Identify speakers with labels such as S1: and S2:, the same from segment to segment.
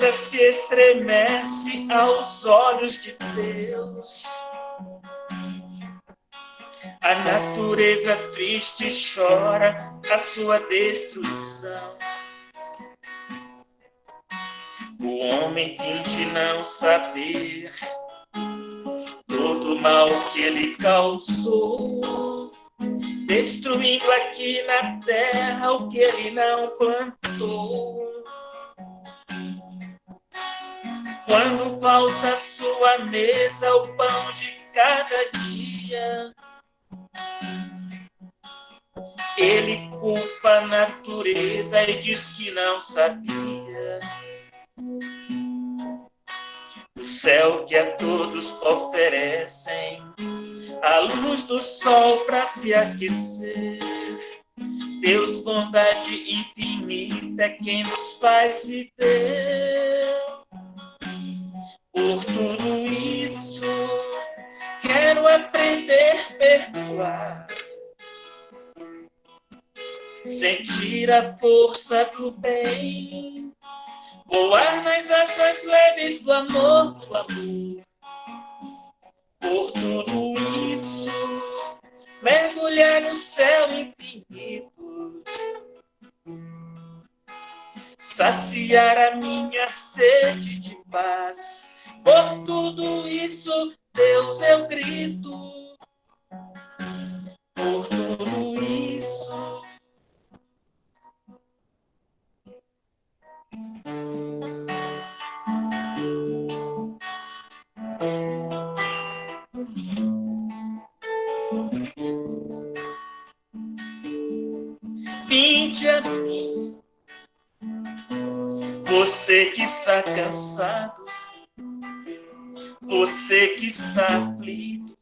S1: natureza se estremece aos olhos de Deus. A natureza triste chora a sua destruição. O homem finge não saber todo o mal que ele causou, destruindo aqui na terra o que ele não plantou. Quando falta à sua mesa o pão de cada dia, ele culpa a natureza e diz que não sabia. O céu que a todos oferecem a luz do sol para se aquecer. Deus, bondade infinita, é quem nos faz viver. Por tudo isso, quero aprender a perdoar, sentir a força do bem, voar nas asas leves do amor, do amor. Por tudo isso, mergulhar no céu infinito, saciar a minha sede de paz. Por tudo isso, Deus, eu grito. Por tudo isso, vinde a mim, você que está cansado, você que está aflito,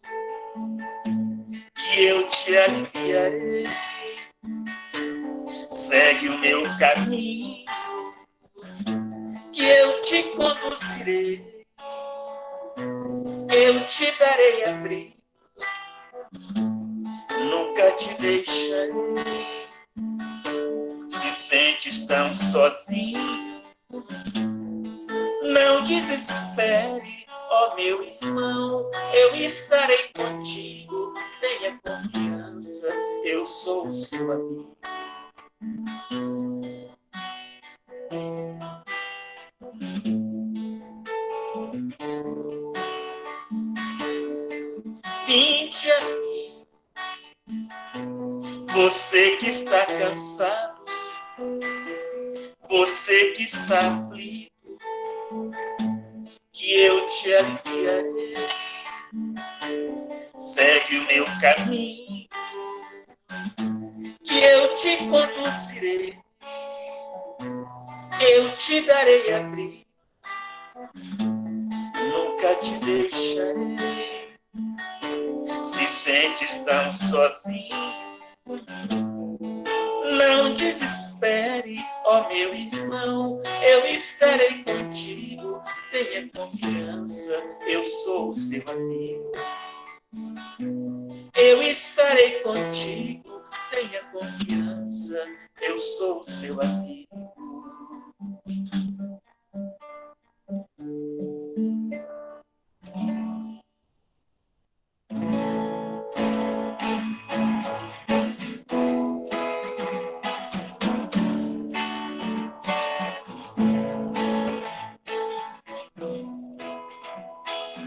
S1: que eu te aliviarei. Segue o meu caminho, que eu te conduzirei. Eu te darei abrigo, nunca te deixarei. Se sentes tão sozinho, não desespere, ó meu irmão, eu estarei contigo. Tenha confiança, eu sou o seu amigo. Vinde a mim, você que está cansado, você que está aflito, que eu te aliviarei. Segue o meu caminho, que eu te conduzirei. Eu te darei abrigo, nunca te deixarei. Se sentes tão sozinho, não desespere, ó meu irmão, eu estarei contigo. Tenha confiança, eu sou o seu amigo. Eu estarei contigo, tenha confiança, eu sou o seu amigo.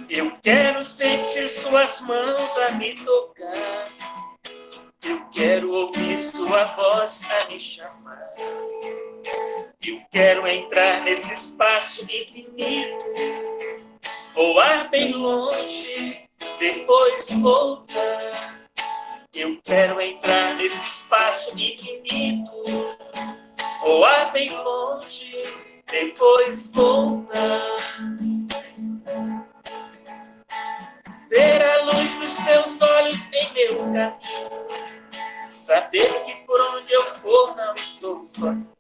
S1: Eu quero sentir suas mãos a me tocar. Eu quero ouvir sua voz a me chamar. Eu quero entrar nesse espaço infinito, voar bem longe, depois voltar. Eu quero entrar nesse espaço infinito, voar bem longe, depois voltar. Ver a luz dos teus olhos em meu caminho, saber que por onde eu for não estou sozinho.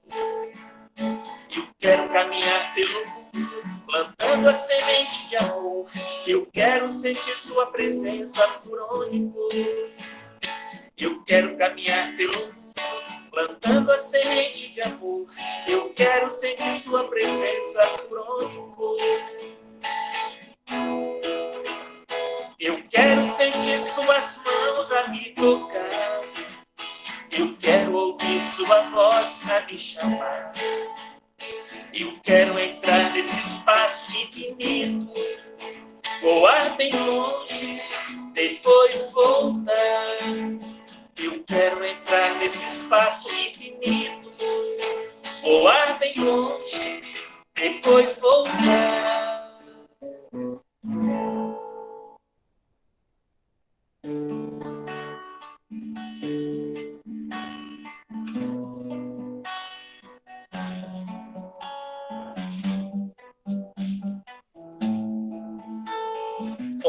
S1: Eu quero caminhar pelo mundo, plantando a semente de amor. Eu quero sentir sua presença por onde for. Eu quero caminhar pelo mundo, plantando a semente de amor. Eu quero sentir sua presença por onde suas mãos a me tocar. Eu quero ouvir sua voz a me chamar. Eu quero entrar nesse espaço infinito, voar bem longe, depois voltar. Eu quero entrar nesse espaço infinito, voar bem longe, depois voltar.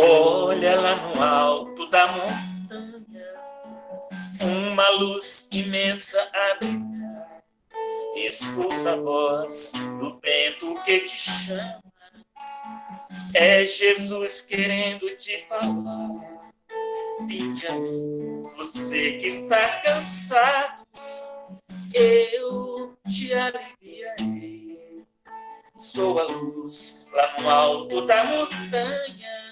S1: Olha lá no alto da montanha, uma luz imensa a brilhar. Escuta a voz do vento que te chama. É Jesus querendo te falar. Vinde a mim, você que está cansado, eu te aliviarei. Sou a luz lá no alto da montanha,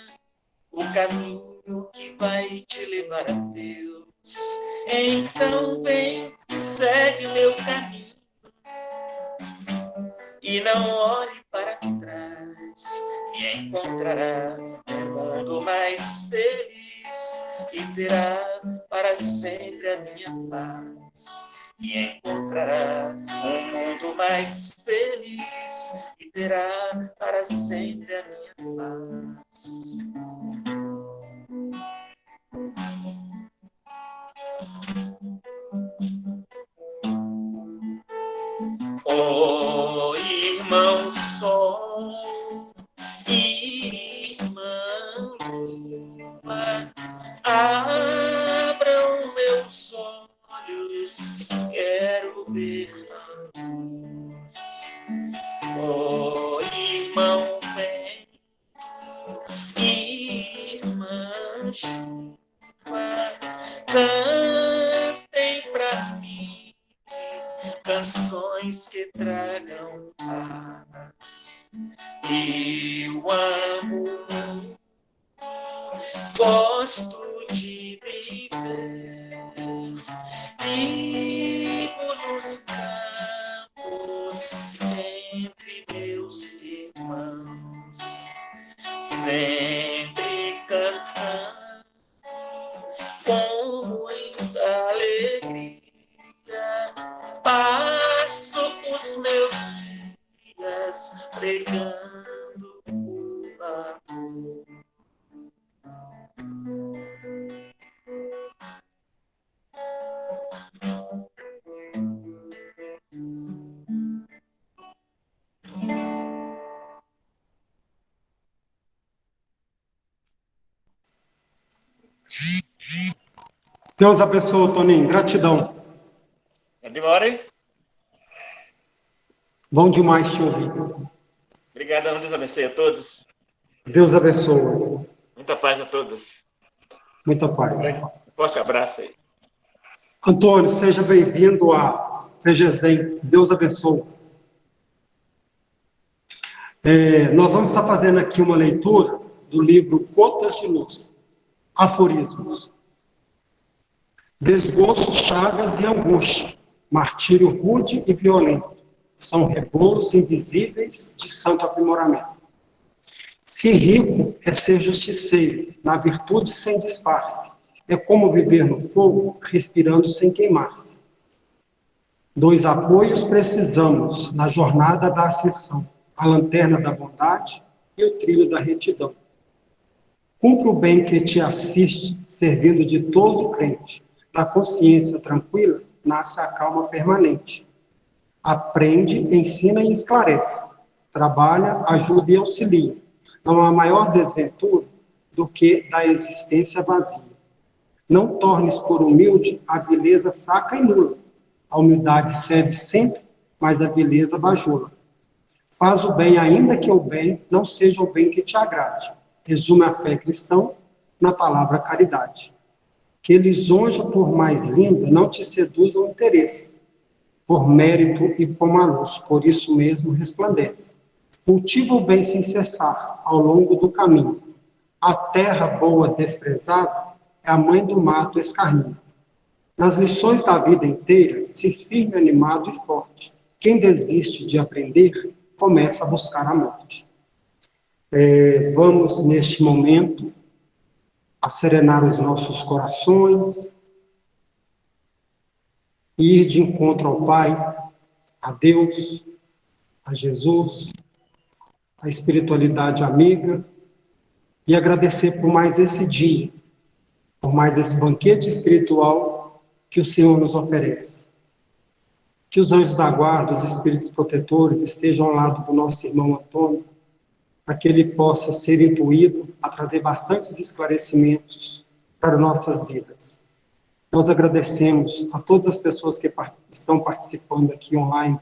S1: o caminho que vai te levar a Deus. Então vem e segue o meu caminho, e não olhe para trás, e encontrará um mundo mais feliz, e terá para sempre a minha paz. E encontrará um mundo mais feliz, e terá para sempre a minha paz. Oh, irmão sol, irmã lua, abram meus olhos, quero ver a luz. Oh, irmão vem, irmã chuva, cantem pra mim canções que tragam paz. Eu amo, gosto de viver, vivo nos campos entre meus irmãos, sempre cantando com muita alegria. Passo os meus dias pregando o amor.
S2: Deus abençoe, Toninho. Gratidão.
S1: Demore.
S2: Bom demais te ouvir.
S1: Obrigadão, Deus abençoe a todos.
S2: Deus abençoe.
S1: Muita paz a todos.
S2: Muita paz.
S1: Um forte abraço aí.
S2: Antônio, seja bem-vindo a FEGESDEM. Deus abençoe. Nós vamos estar fazendo aqui uma leitura do livro Gotas de Luz, Aforismos. Desgosto, chagas e angústia, martírio rude e violento, são rebolos invisíveis de santo aprimoramento. Se rico é ser justiceiro, na virtude sem disfarce, é como viver no fogo, respirando sem queimar-se. 2 apoios precisamos na jornada da ascensão, a lanterna da bondade e o trilho da retidão. Cumpre o bem que te assiste, servindo de toso crente. Da consciência tranquila, nasce a calma permanente. Aprende, ensina e esclarece. Trabalha, ajuda e auxilia. Não há maior desventura do que da existência vazia. Não tornes por humilde a vileza fraca e nula. A humildade serve sempre, mas a vileza bajula. Faz o bem ainda que o bem não seja o bem que te agrade. Resume a fé cristã na palavra caridade. Que lisonja, por mais linda, não te seduza o interesse, por mérito e como a luz, por isso mesmo resplandece. Cultiva o bem sem cessar, ao longo do caminho. A terra boa desprezada é a mãe do mato escarnio. Nas lições da vida inteira, se firme, animado e forte. Quem desiste de aprender, começa a buscar a morte. Vamos, neste momento, a serenar os nossos corações, ir de encontro ao Pai, a Deus, a Jesus, a espiritualidade amiga, e agradecer por mais esse dia, por mais esse banquete espiritual que o Senhor nos oferece. Que os anjos da guarda, os espíritos protetores, estejam ao lado do nosso irmão Antônio, para que ele possa ser intuído a trazer bastantes esclarecimentos para nossas vidas. Nós agradecemos a todas as pessoas que estão participando aqui online,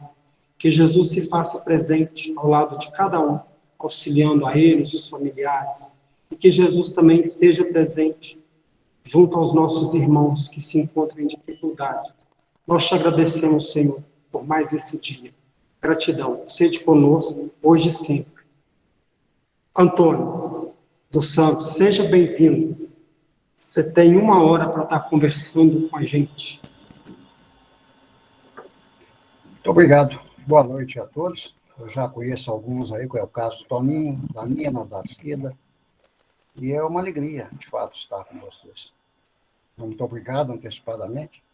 S2: que Jesus se faça presente ao lado de cada um, auxiliando a eles, os familiares, e que Jesus também esteja presente junto aos nossos irmãos que se encontram em dificuldade. Nós te agradecemos, Senhor, por mais esse dia. Gratidão. Sede conosco, hoje e sempre. Antônio dos Santos, seja bem-vindo. Você tem 1 hora para estar conversando com a gente.
S3: Muito obrigado. Boa noite a todos. Eu já conheço alguns aí, que é o caso do Toninho, da Nina, da Cida. E é uma alegria, de fato, estar com vocês. Muito obrigado antecipadamente.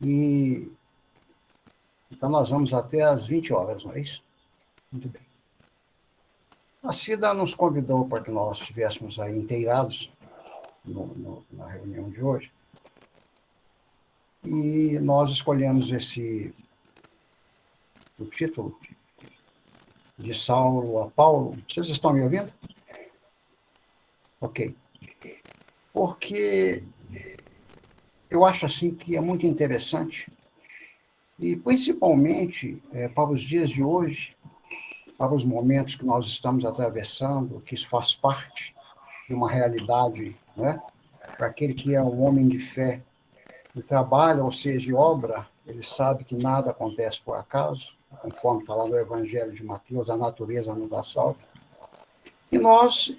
S3: E então nós vamos até às 20 horas, não é isso? Muito bem. A Cida nos convidou para que nós estivéssemos aí inteirados na reunião de hoje. E nós escolhemos o título de Saulo a Paulo. Vocês estão me ouvindo? Ok. Porque eu acho assim que é muito interessante, e principalmente para os dias de hoje, para os momentos que nós estamos atravessando, que isso faz parte de uma realidade, né? Para aquele que é um homem de fé, e trabalha, ou seja, de obra, ele sabe que nada acontece por acaso, conforme está lá no Evangelho de Mateus, a natureza não dá salto. E nós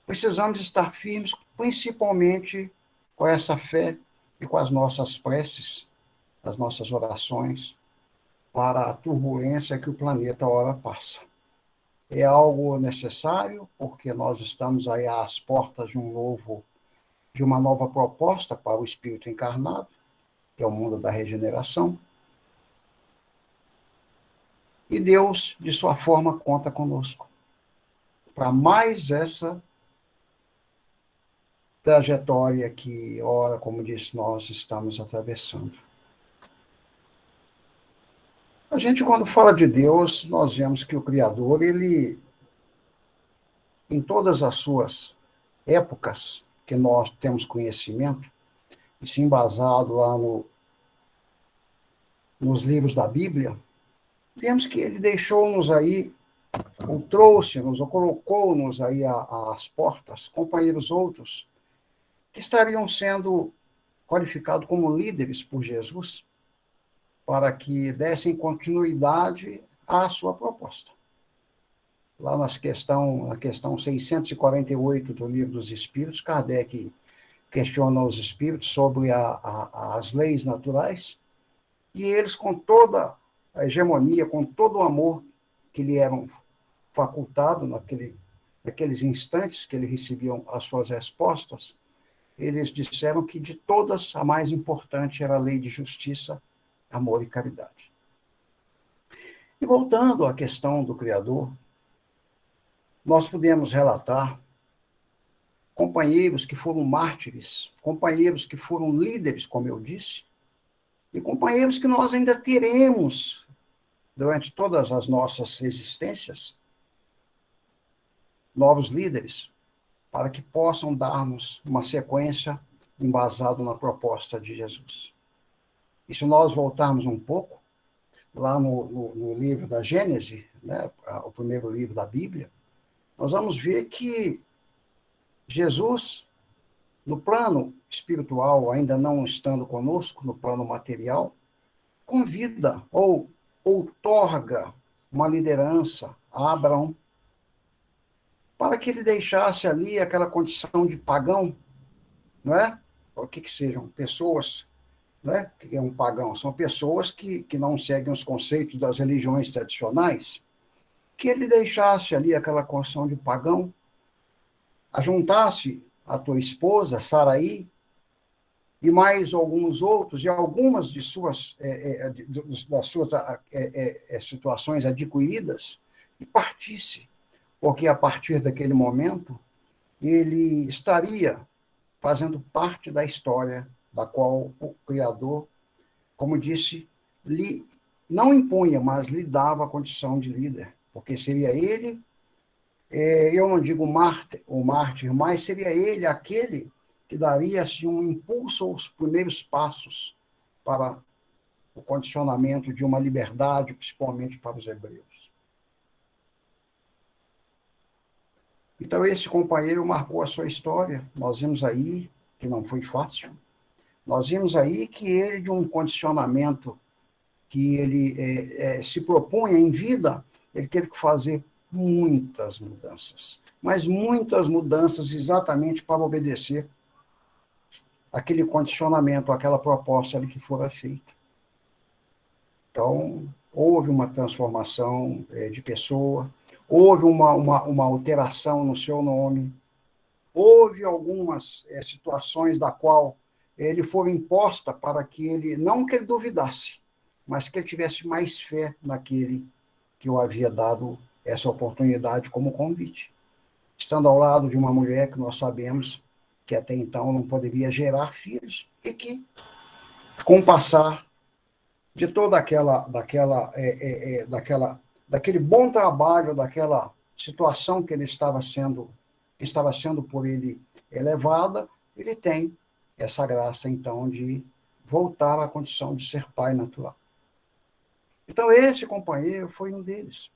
S3: precisamos estar firmes, principalmente com essa fé e com as nossas preces, as nossas orações, para a turbulência que o planeta ora passa. É algo necessário, porque nós estamos aí às portas de uma nova proposta para o espírito encarnado, que é o mundo da regeneração. E Deus, de sua forma, conta conosco para mais essa trajetória que, ora, como disse, nós estamos atravessando. A gente, quando fala de Deus, nós vemos que o Criador, ele, em todas as suas épocas que nós temos conhecimento, isso embasado lá nos livros da Bíblia, vemos que ele deixou-nos aí, ou trouxe-nos, ou colocou-nos aí às portas, companheiros outros, que estariam sendo qualificados como líderes por Jesus, para que dessem continuidade à sua proposta. Lá na questão 648 do Livro dos Espíritos, Kardec questiona os espíritos sobre as leis naturais, e eles, com toda a hegemonia, com todo o amor que lhe eram facultado naqueles instantes que eles recebiam as suas respostas, eles disseram que de todas a mais importante era a lei de justiça, amor e caridade. E voltando à questão do Criador, nós podemos relatar companheiros que foram mártires, companheiros que foram líderes, como eu disse, e companheiros que nós ainda teremos durante todas as nossas existências, novos líderes, para que possam dar-nos uma sequência embasada na proposta de Jesus. E se nós voltarmos um pouco, lá no livro da Gênesis, né, o primeiro livro da Bíblia, nós vamos ver que Jesus, no plano espiritual, ainda não estando conosco, no plano material, convida ou outorga uma liderança a Abraão, para que ele deixasse ali aquela condição de pagão, não é? O que sejam pessoas, né? Que é um pagão, são pessoas que não seguem os conceitos das religiões tradicionais, que ele deixasse ali aquela condição de pagão, ajuntasse a tua esposa, Saraí, e mais alguns outros, e algumas de suas, das suas situações adquiridas, e partisse, porque a partir daquele momento ele estaria fazendo parte da história da qual o Criador, como disse, lhe não impunha, mas lhe dava a condição de líder, porque seria ele, eu não digo o mártir, mas seria ele aquele que daria assim, um impulso aos primeiros passos para o condicionamento de uma liberdade, principalmente para os hebreus. Então, esse companheiro marcou a sua história. Nós vimos aí que não foi fácil. Nós vimos aí que ele, de um condicionamento que ele se propunha em vida, ele teve que fazer muitas mudanças. Mas muitas mudanças exatamente para obedecer aquele condicionamento, aquela proposta ali que fora feita. Então, houve uma transformação de pessoa, houve uma alteração no seu nome, houve algumas situações da qual ele foi imposta para que ele, não que ele duvidasse, mas que ele tivesse mais fé naquele que o havia dado essa oportunidade como convite. Estando ao lado de uma mulher que nós sabemos que até então não poderia gerar filhos, e que, com o passar de toda daquele bom trabalho, daquela situação que ele estava sendo por ele elevada, ele tem essa graça, então, de voltar à condição de ser pai natural. Então, esse companheiro foi um deles.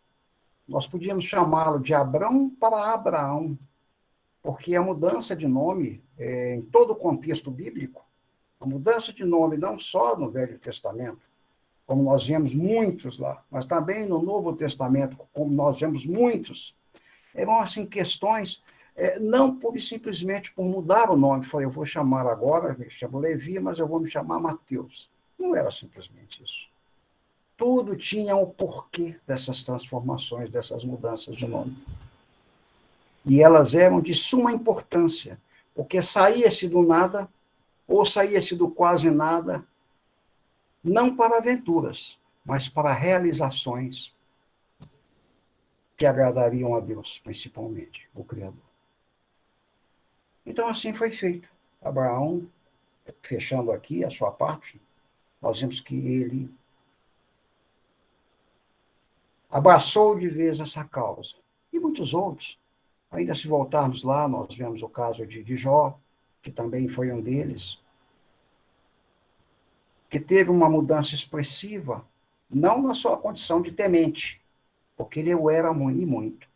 S3: Nós podíamos chamá-lo de Abrão para Abraão, porque a mudança de nome, em todo o contexto bíblico, a mudança de nome não só no Velho Testamento, como nós vemos muitos lá, mas também no Novo Testamento, como nós vemos muitos, eram assim questões, não por simplesmente por mudar o nome, foi eu vou chamar agora, me chamo Levi, mas eu vou me chamar Mateus. Não era simplesmente isso. Tudo tinha o porquê dessas transformações, dessas mudanças de nome. E elas eram de suma importância, porque saía-se do nada, ou saía-se do quase nada, não para aventuras, mas para realizações que agradariam a Deus, principalmente, o Criador. Então, assim foi feito. Abraão, fechando aqui a sua parte, nós vemos que ele abraçou de vez essa causa. E muitos outros. Ainda se voltarmos lá, nós vemos o caso de Jó, que também foi um deles, que teve uma mudança expressiva, não na sua condição de temente, porque ele o era muito, e muito,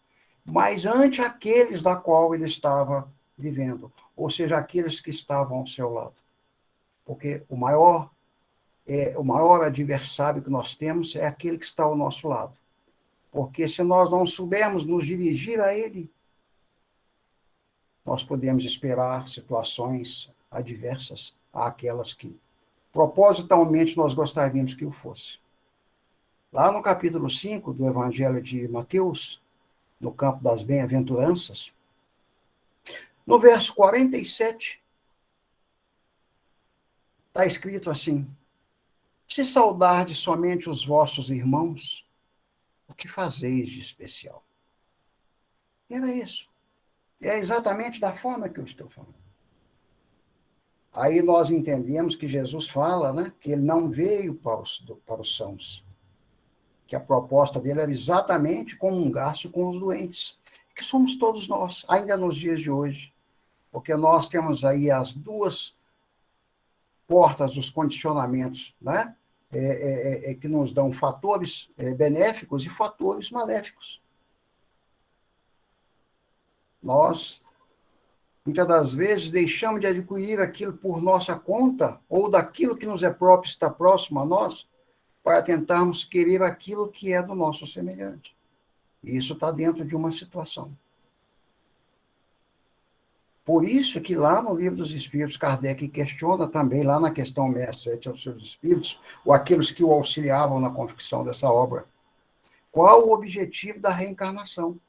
S3: mas ante aqueles da qual ele estava vivendo, ou seja, aqueles que estavam ao seu lado. Porque o maior adversário que nós temos é aquele que está ao nosso lado. Porque se nós não soubermos nos dirigir a ele, nós podemos esperar situações adversas àquelas que propositalmente nós gostaríamos que o fosse. Lá no capítulo 5 do Evangelho de Mateus, no campo das bem-aventuranças, no verso 47, está escrito assim: se saudardes somente os vossos irmãos, o que fazeis de especial? Era isso. É exatamente da forma que eu estou falando. Aí nós entendemos que Jesus fala, né, que ele não veio para os sãos, que a proposta dele era exatamente comungar-se com os doentes, que somos todos nós, ainda nos dias de hoje, porque nós temos aí as duas portas dos condicionamentos, né, que nos dão fatores benéficos e fatores maléficos. Nós, muitas das vezes, deixamos de adquirir aquilo por nossa conta, ou daquilo que nos é próprio, está próximo a nós, para tentarmos querer aquilo que é do nosso semelhante. E isso está dentro de uma situação. Por isso que lá no Livro dos Espíritos, Kardec questiona também, lá na questão 67 aos seus espíritos, ou aqueles que o auxiliavam na confecção dessa obra, qual o objetivo da reencarnação.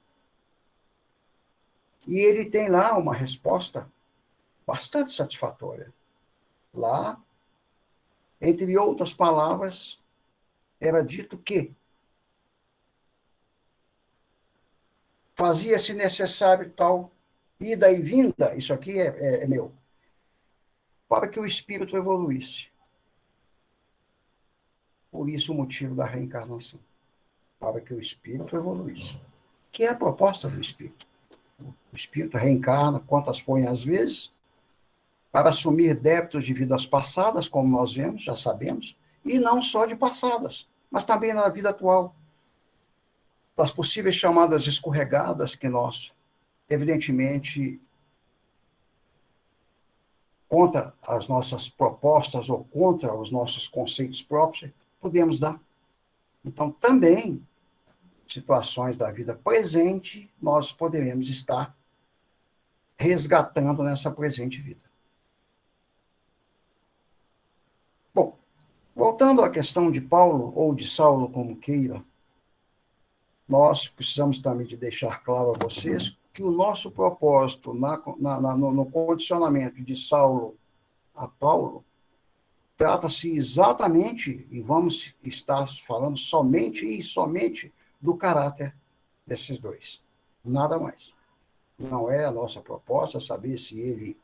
S3: E ele tem lá uma resposta bastante satisfatória. Lá, entre outras palavras, era dito que fazia-se necessário tal ida e vinda, isso aqui é meu, para que o espírito evoluísse. Por isso o motivo da reencarnação, para que o espírito evoluísse. Que é a proposta do espírito. O espírito reencarna quantas forem as vezes, para assumir débitos de vidas passadas, como nós vemos, já sabemos, e não só de passadas, mas também na vida atual. Das possíveis chamadas escorregadas que nós, evidentemente, contra as nossas propostas ou contra os nossos conceitos próprios, podemos dar. Então, também, situações da vida presente, nós poderemos estar resgatando nessa presente vida. Bom, voltando à questão de Paulo, ou de Saulo, como queira, nós precisamos também de deixar claro a vocês que o nosso propósito no condicionamento de Saulo a Paulo trata-se exatamente, e vamos estar falando somente e somente do caráter desses dois. Nada mais. Não é a nossa proposta saber se ele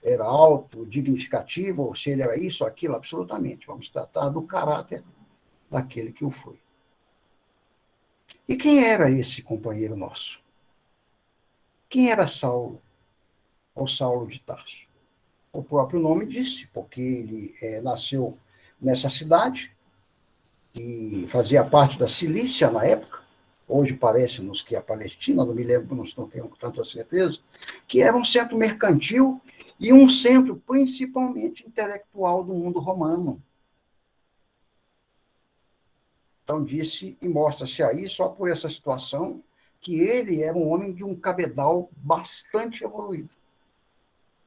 S3: era alto, dignificativo, ou se ele era isso, aquilo, absolutamente. Vamos tratar do caráter daquele que o foi. E quem era esse companheiro nosso? Quem era Saulo, ou Saulo de Tarso? O próprio nome disse, porque ele nasceu nessa cidade, e fazia parte da Cilícia na época, hoje parece-nos que é a Palestina, não me lembro, não tenho tanta certeza, que era um centro mercantil e um centro principalmente intelectual do mundo romano. Então disse, e mostra-se aí, só por essa situação, que ele era um homem de um cabedal bastante evoluído.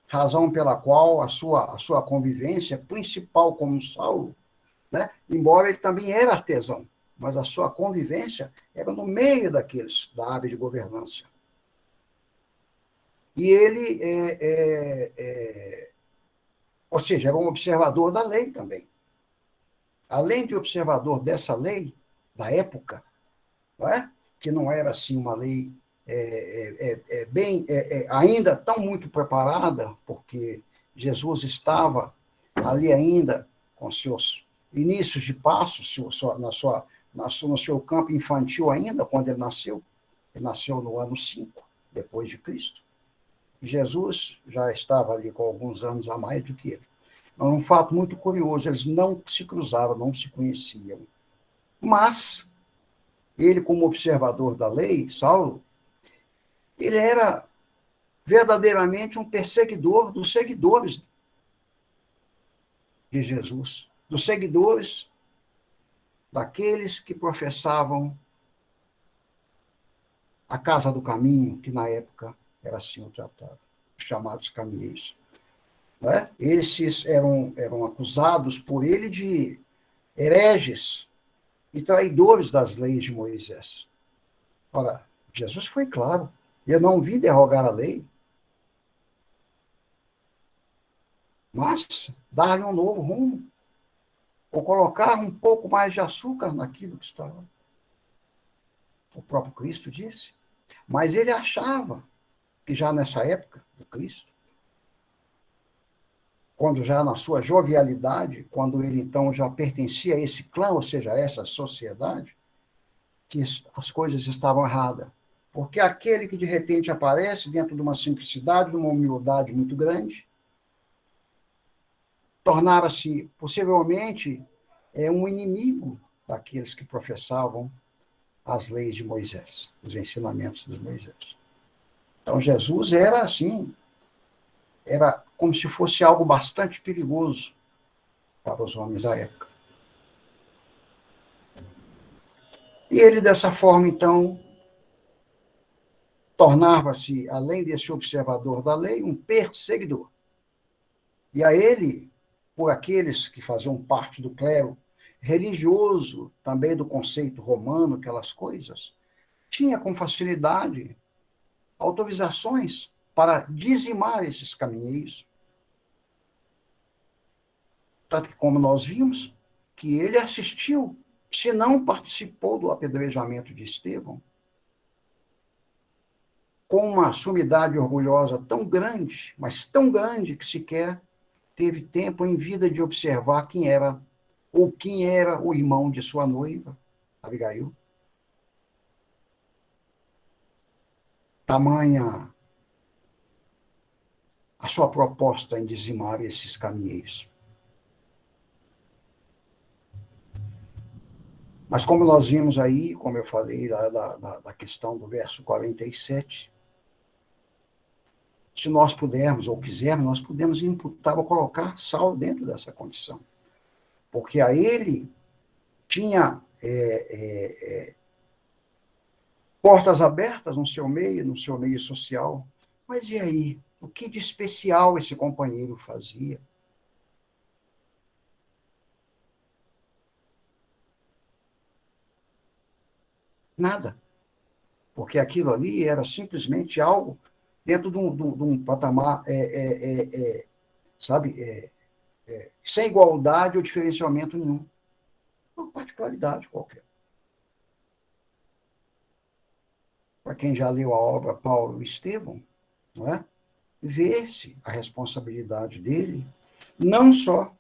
S3: Razão pela qual a sua convivência principal como Saulo, né, embora ele também era artesão, mas a sua convivência era no meio daqueles, da área de governança. E ele, ou seja, era um observador da lei também. Além de observador dessa lei, da época, não é? Que não era assim uma lei ainda tão muito preparada, porque Jesus estava ali ainda com seus inícios de passos, no seu campo infantil ainda, quando ele nasceu. Ele nasceu no ano 5, depois de Cristo. E Jesus já estava ali com alguns anos a mais do que ele. Mas um fato muito curioso, eles não se cruzavam, não se conheciam. Mas ele, como observador da lei, Saulo, ele era verdadeiramente um perseguidor dos seguidores de Jesus, dos seguidores daqueles que professavam a casa do caminho, que na época era assim o tratado, os chamados caminheiros. Não é? Esses eram acusados por ele de hereges e traidores das leis de Moisés. Ora, Jesus foi claro, eu não vim derrogar a lei, mas dar-lhe um novo rumo, ou colocar um pouco mais de açúcar naquilo que estava. O próprio Cristo disse. Mas ele achava que já nessa época do Cristo, quando já na sua jovialidade, quando ele então já pertencia a esse clã, ou seja, a essa sociedade, que as coisas estavam erradas. Porque aquele que de repente aparece dentro de uma simplicidade, de uma humildade muito grande, tornara-se possivelmente um inimigo daqueles que professavam as leis de Moisés, os ensinamentos de Moisés. Então Jesus era assim, era como se fosse algo bastante perigoso para os homens da época. E ele, dessa forma, então, tornava-se, além desse observador da lei, um perseguidor. E a ele, por aqueles que faziam parte do clero religioso, também do conceito romano, aquelas coisas, tinha com facilidade autorizações para dizimar esses caminheiros. Tanto que, como nós vimos, que ele assistiu, se não participou do apedrejamento de Estevão, com uma sumidade orgulhosa tão grande, mas tão grande que sequer teve tempo em vida de observar quem era o irmão de sua noiva, Abigail. Tamanha a sua proposta em dizimar esses caminheiros. Mas como nós vimos aí, como eu falei, da questão do verso 47, se nós pudermos ou quisermos, nós podemos imputar ou colocar Saulo dentro dessa condição. Porque a ele tinha portas abertas no seu meio social. Mas e aí? O que de especial esse companheiro fazia? Nada. Porque aquilo ali era simplesmente algo dentro de um patamar, sabe, sem igualdade ou diferenciamento nenhum. Uma particularidade qualquer. Para quem já leu a obra Paulo e Estevão, não é? Vê-se a responsabilidade dele, não só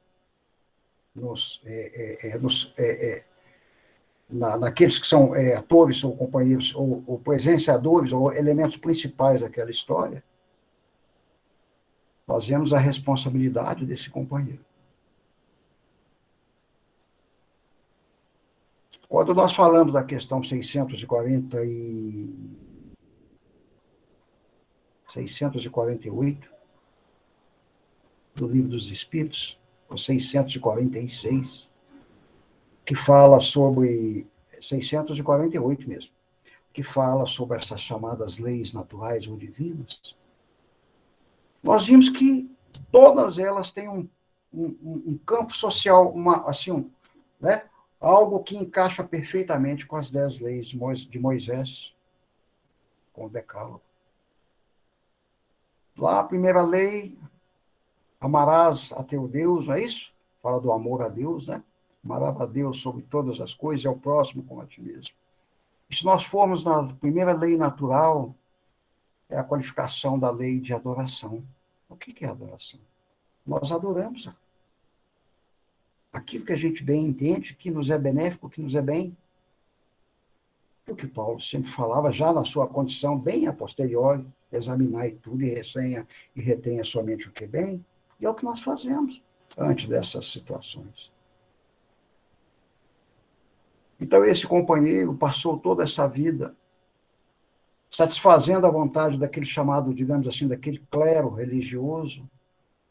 S3: naqueles que são atores ou companheiros ou presenciadores ou elementos principais daquela história, nós vemos a responsabilidade desse companheiro. Quando nós falamos da questão 648 do Livro dos Espíritos, ou 646, que fala sobre 648 mesmo, que fala sobre essas chamadas leis naturais ou divinas, nós vimos que todas elas têm um campo social, né, algo que encaixa perfeitamente com as 10 leis de Moisés, com o Decálogo. Lá, a primeira lei, amarás a teu Deus, não é isso? Fala do amor a Deus, né? Amarás a Deus sobre todas as coisas e ao próximo como a ti mesmo. E se nós formos na primeira lei natural, é a qualificação da lei de adoração. O que é adoração? Nós adoramos aquilo que a gente bem entende, que nos é benéfico, que nos é bem. O que Paulo sempre falava, já na sua condição bem a posteriori, examinar tudo e retenha somente o que é bem, e é o que nós fazemos antes dessas situações. Então, esse companheiro passou toda essa vida satisfazendo a vontade daquele chamado, digamos assim, daquele clero religioso,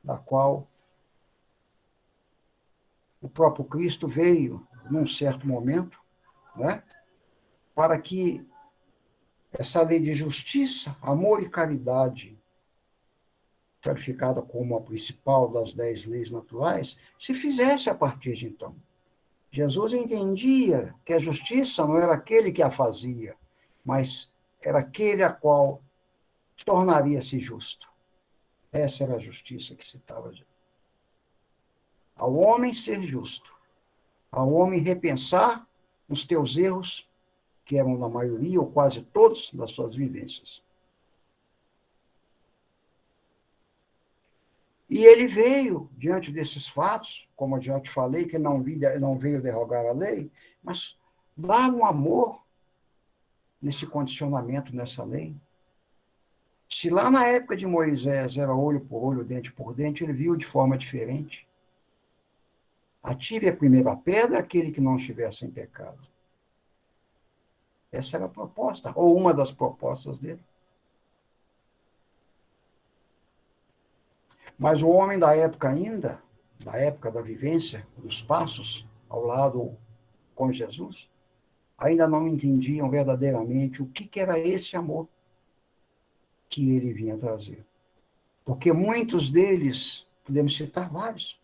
S3: da qual o próprio Cristo veio, num certo momento, né, para que essa lei de justiça, amor e caridade, qualificada como a principal das 10 leis naturais, se fizesse a partir de então. Jesus entendia que a justiça não era aquele que a fazia, mas era aquele a qual tornaria-se justo. Essa era a justiça que se estava dizendo. Ao homem ser justo, ao homem repensar os teus erros, que eram na maioria ou quase todos das suas vivências. E ele veio, diante desses fatos, como eu já te falei, que não veio derrogar a lei, mas dar um amor nesse condicionamento, nessa lei. Se lá na época de Moisés era olho por olho, dente por dente, ele viu de forma diferente. Atire a primeira pedra aquele que não estiver sem pecado. Essa era a proposta, ou uma das propostas dele. Mas o homem da época ainda, da época da vivência, dos passos ao lado com Jesus, ainda não entendiam verdadeiramente o que era esse amor. que ele vinha trazer. Porque muitos deles, podemos citar vários,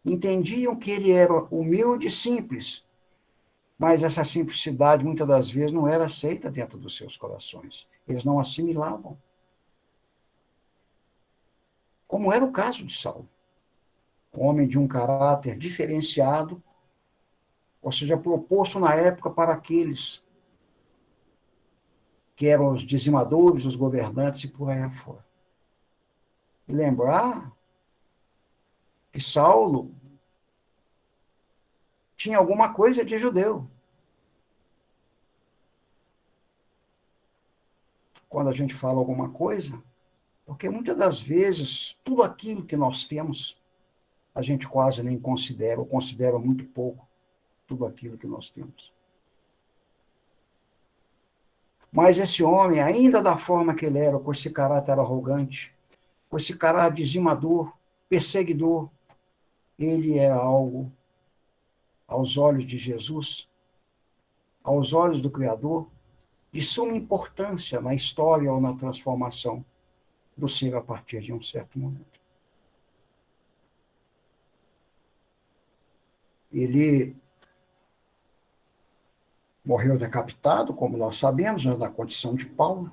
S3: entendiam que ele era humilde e simples, mas essa simplicidade, muitas das vezes, não era aceita dentro dos seus corações. Eles não assimilavam. Como era o caso de Saulo. Um homem de um caráter diferenciado, ou seja, proposto na época para aqueles que eram os dizimadores, os governantes e por aí afora. E lembrar que Saulo tinha alguma coisa de judeu. Quando a gente fala alguma coisa, porque muitas das vezes tudo aquilo que nós temos, a gente quase nem considera, ou considera muito pouco tudo aquilo que nós temos. Mas esse homem, ainda da forma que ele era, com esse caráter arrogante, com esse caráter dizimador, perseguidor, ele é algo, aos olhos de Jesus, aos olhos do Criador, de suma importância na história ou na transformação do ser a partir de um certo momento. Ele morreu decapitado, como nós sabemos, na condição de Paulo,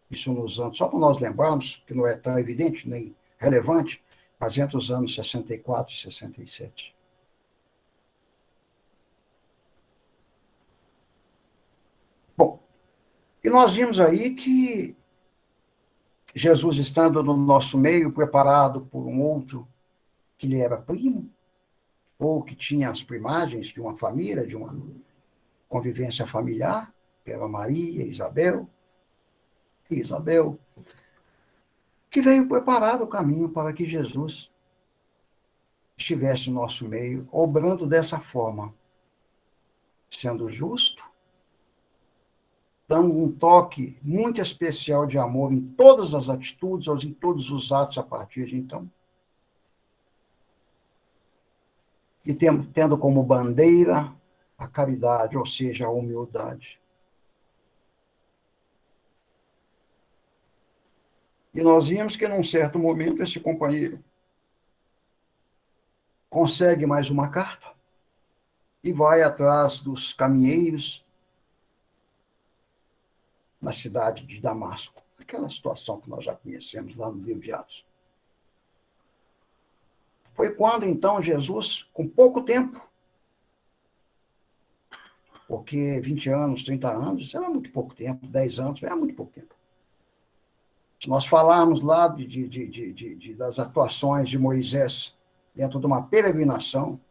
S3: isso nos anos, só para nós lembrarmos, que não é tão evidente nem relevante, mas entre os anos 64 e 67. Bom, e nós vimos aí que Jesus, estando no nosso meio, preparado por um outro que lhe era primo, ou que tinha as primagens de uma família, de uma convivência familiar, que era Maria, Isabel, que veio preparar o caminho para que Jesus estivesse no nosso meio, obrando dessa forma, sendo justo, dando um toque muito especial de amor em todas as atitudes, ou em todos os atos a partir de então, e tendo como bandeira a caridade, ou seja, a humildade. E nós vimos que, num certo momento, esse companheiro consegue mais uma carta e vai atrás dos caminheiros na cidade de Damasco. Aquela situação que nós já conhecemos lá no livro de Atos. Foi quando, então, Jesus, com pouco tempo, porque 20 anos, 30 anos, isso era muito pouco tempo, 10 anos, era muito pouco tempo. Se nós falarmos lá das atuações de Moisés dentro de uma peregrinação,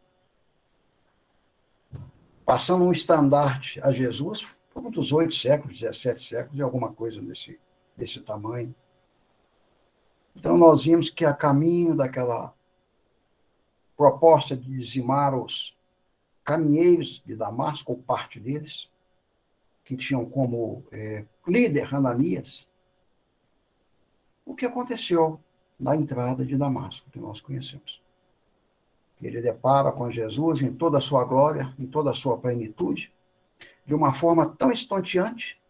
S3: passando um estandarte a Jesus, por uns 8 séculos, 17 séculos, e alguma coisa desse tamanho. Então, nós vimos que a caminho daquela proposta de dizimar os caminheiros de Damasco, ou parte deles, que tinham como líder Ananias, o que aconteceu na entrada de Damasco, que nós conhecemos. Ele depara com Jesus em toda a sua glória, em toda a sua plenitude, de uma forma tão estonteante,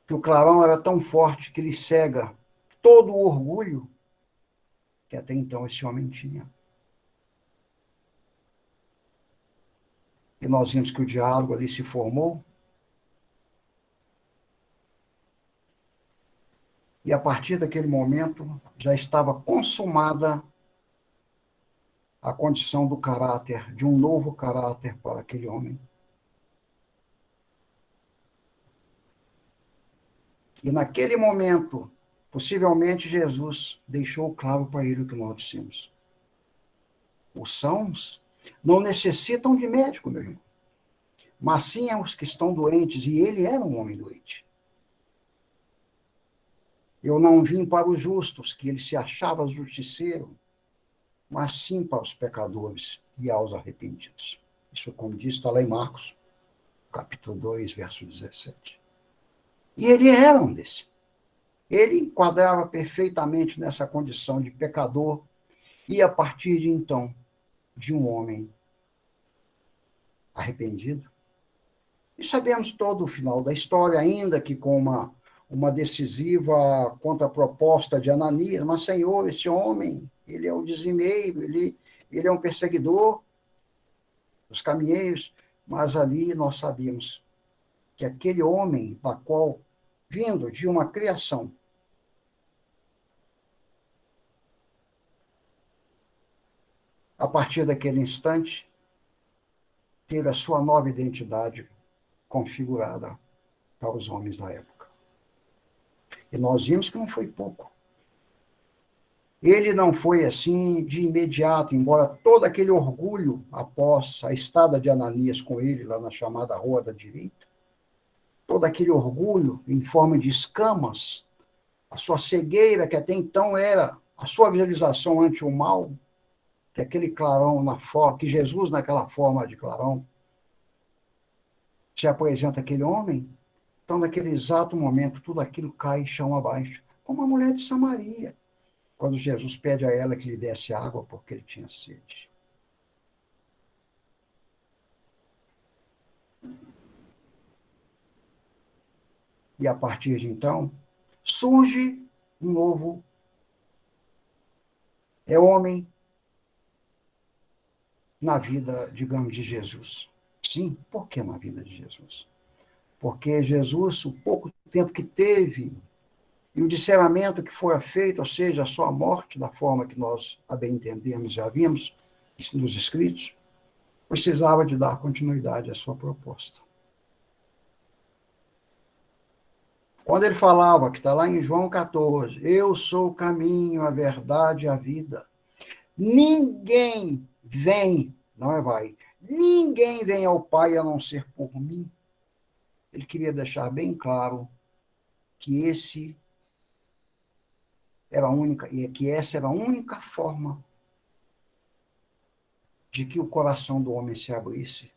S3: que o clarão era tão forte que ele cega todo o orgulho que até então esse homem tinha. E nós vimos que o diálogo ali se formou, e a partir daquele momento já estava consumada a condição do caráter, de um novo caráter para aquele homem. E naquele momento, possivelmente Jesus deixou claro para ele o que nós dissemos. Os sãos não necessitam de médico, meu irmão, mas sim os que estão doentes, e ele era um homem doente. Eu não vim para os justos, que ele se achava justiceiro, mas sim para os pecadores e aos arrependidos. Isso, como diz, está lá em Marcos, capítulo 2, verso 17. E ele era um desses. Ele enquadrava perfeitamente nessa condição de pecador, e a partir de então, de um homem arrependido, E sabemos todo o final da história, ainda que com uma decisiva contraproposta de Ananias, mas, Senhor, esse homem, ele é o dizimeiro, ele é um perseguidor dos caminheiros, mas ali nós sabíamos que aquele homem, da qual, vindo de uma criação, a partir daquele instante, teve a sua nova identidade configurada para os homens da época. E nós vimos que não foi pouco. Ele não foi assim de imediato, embora todo aquele orgulho após a estada de Ananias com ele, lá na chamada Rua da Direita, todo aquele orgulho em forma de escamas, a sua cegueira, que até então era a sua visualização ante o mal, que aquele clarão que Jesus, naquela forma de clarão, se apresenta aquele homem, então, naquele exato momento, tudo aquilo cai chão abaixo, como a mulher de Samaria, quando Jesus pede a ela que lhe desse água porque ele tinha sede. E a partir de então, surge um novo homem na vida, digamos, de Jesus. Sim, por que na vida de Jesus? Porque Jesus, o pouco tempo que teve, e o discernimento que foi feito, ou seja, a sua morte, da forma que nós a bem entendemos, já vimos nos escritos, precisava de dar continuidade à sua proposta. Quando ele falava, que está lá em João 14, eu sou o caminho, a verdade e a vida. Ninguém vem, não é vai, ninguém vem ao Pai a não ser por mim. Ele queria deixar bem claro que essa era a única forma de que o coração do homem se abrisse,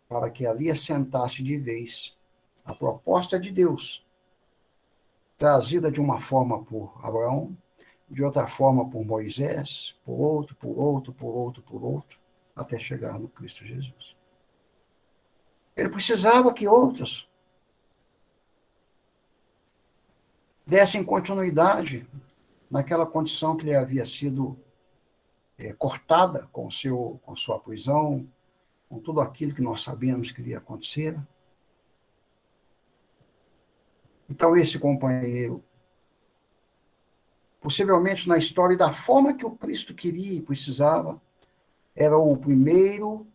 S3: para que ali assentasse de vez a proposta de Deus, trazida de uma forma por Abraão, de outra forma por Moisés, por outro, até chegar no Cristo Jesus. Ele precisava que outros dessem continuidade naquela condição que lhe havia sido cortada com sua prisão, com tudo aquilo que nós sabíamos que lhe acontecer. Então, esse companheiro, possivelmente na história, da forma que o Cristo queria e precisava, era o primeiro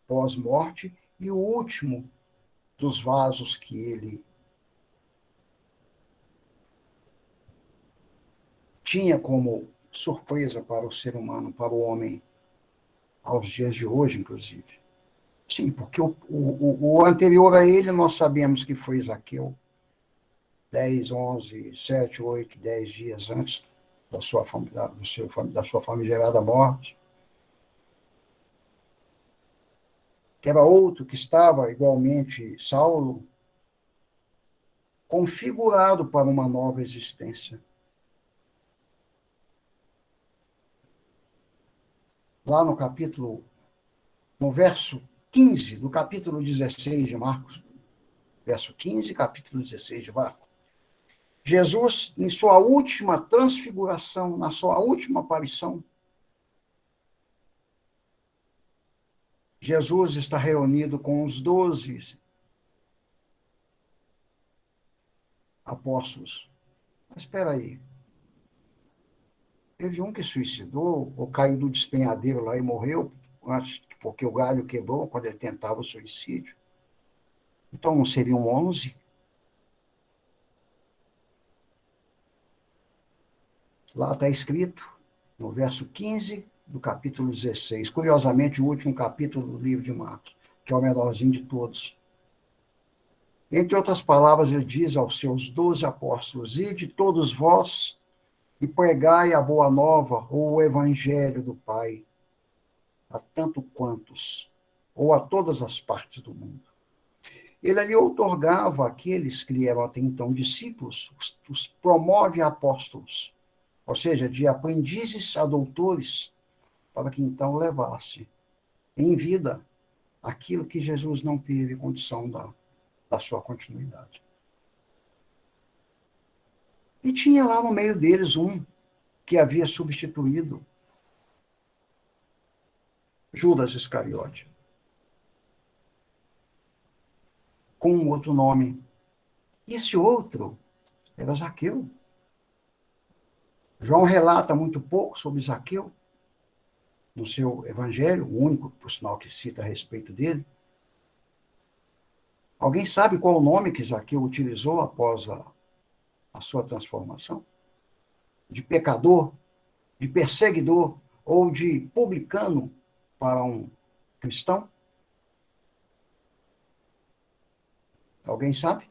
S3: pós-morte e o último dos vasos que ele tinha como surpresa para o ser humano, para o homem, aos dias de hoje, inclusive. Sim, porque o anterior a ele nós sabemos que foi Zaqueu, 10, 11, 7, 8, 10 dias antes da sua famigerada morte. Que era outro que estava, igualmente, Saulo, configurado para uma nova existência. Lá no verso 15 do capítulo 16 de Marcos, verso 15, capítulo 16 de Marcos, Jesus, em sua última transfiguração, na sua última aparição, Jesus está reunido com os 12 apóstolos. Mas espera aí. Teve um que suicidou, ou caiu do despenhadeiro lá e morreu, porque o galho quebrou quando ele tentava o suicídio. Então não seriam 11? Lá está escrito, no verso 15 do capítulo 16, curiosamente o último capítulo do livro de Marcos, que é o menorzinho de todos. Entre outras palavras, ele diz aos seus 12 apóstolos, ide todos vós e pregai a boa nova, ou o evangelho do Pai, a tanto quantos, ou a todas as partes do mundo. Ele ali outorgava àqueles que lhe eram até então discípulos, os promove a apóstolos, ou seja, de aprendizes a doutores, para que então levasse em vida aquilo que Jesus não teve condição da sua continuidade. E tinha lá no meio deles um que havia substituído Judas Iscariote, com um outro nome. E esse outro era Zaqueu. João relata muito pouco sobre Zaqueu no seu evangelho, o único, por sinal, que cita a respeito dele. Alguém sabe qual o nome que Zaqueu utilizou após a sua transformação? De pecador, de perseguidor ou de publicano para um cristão? Alguém sabe?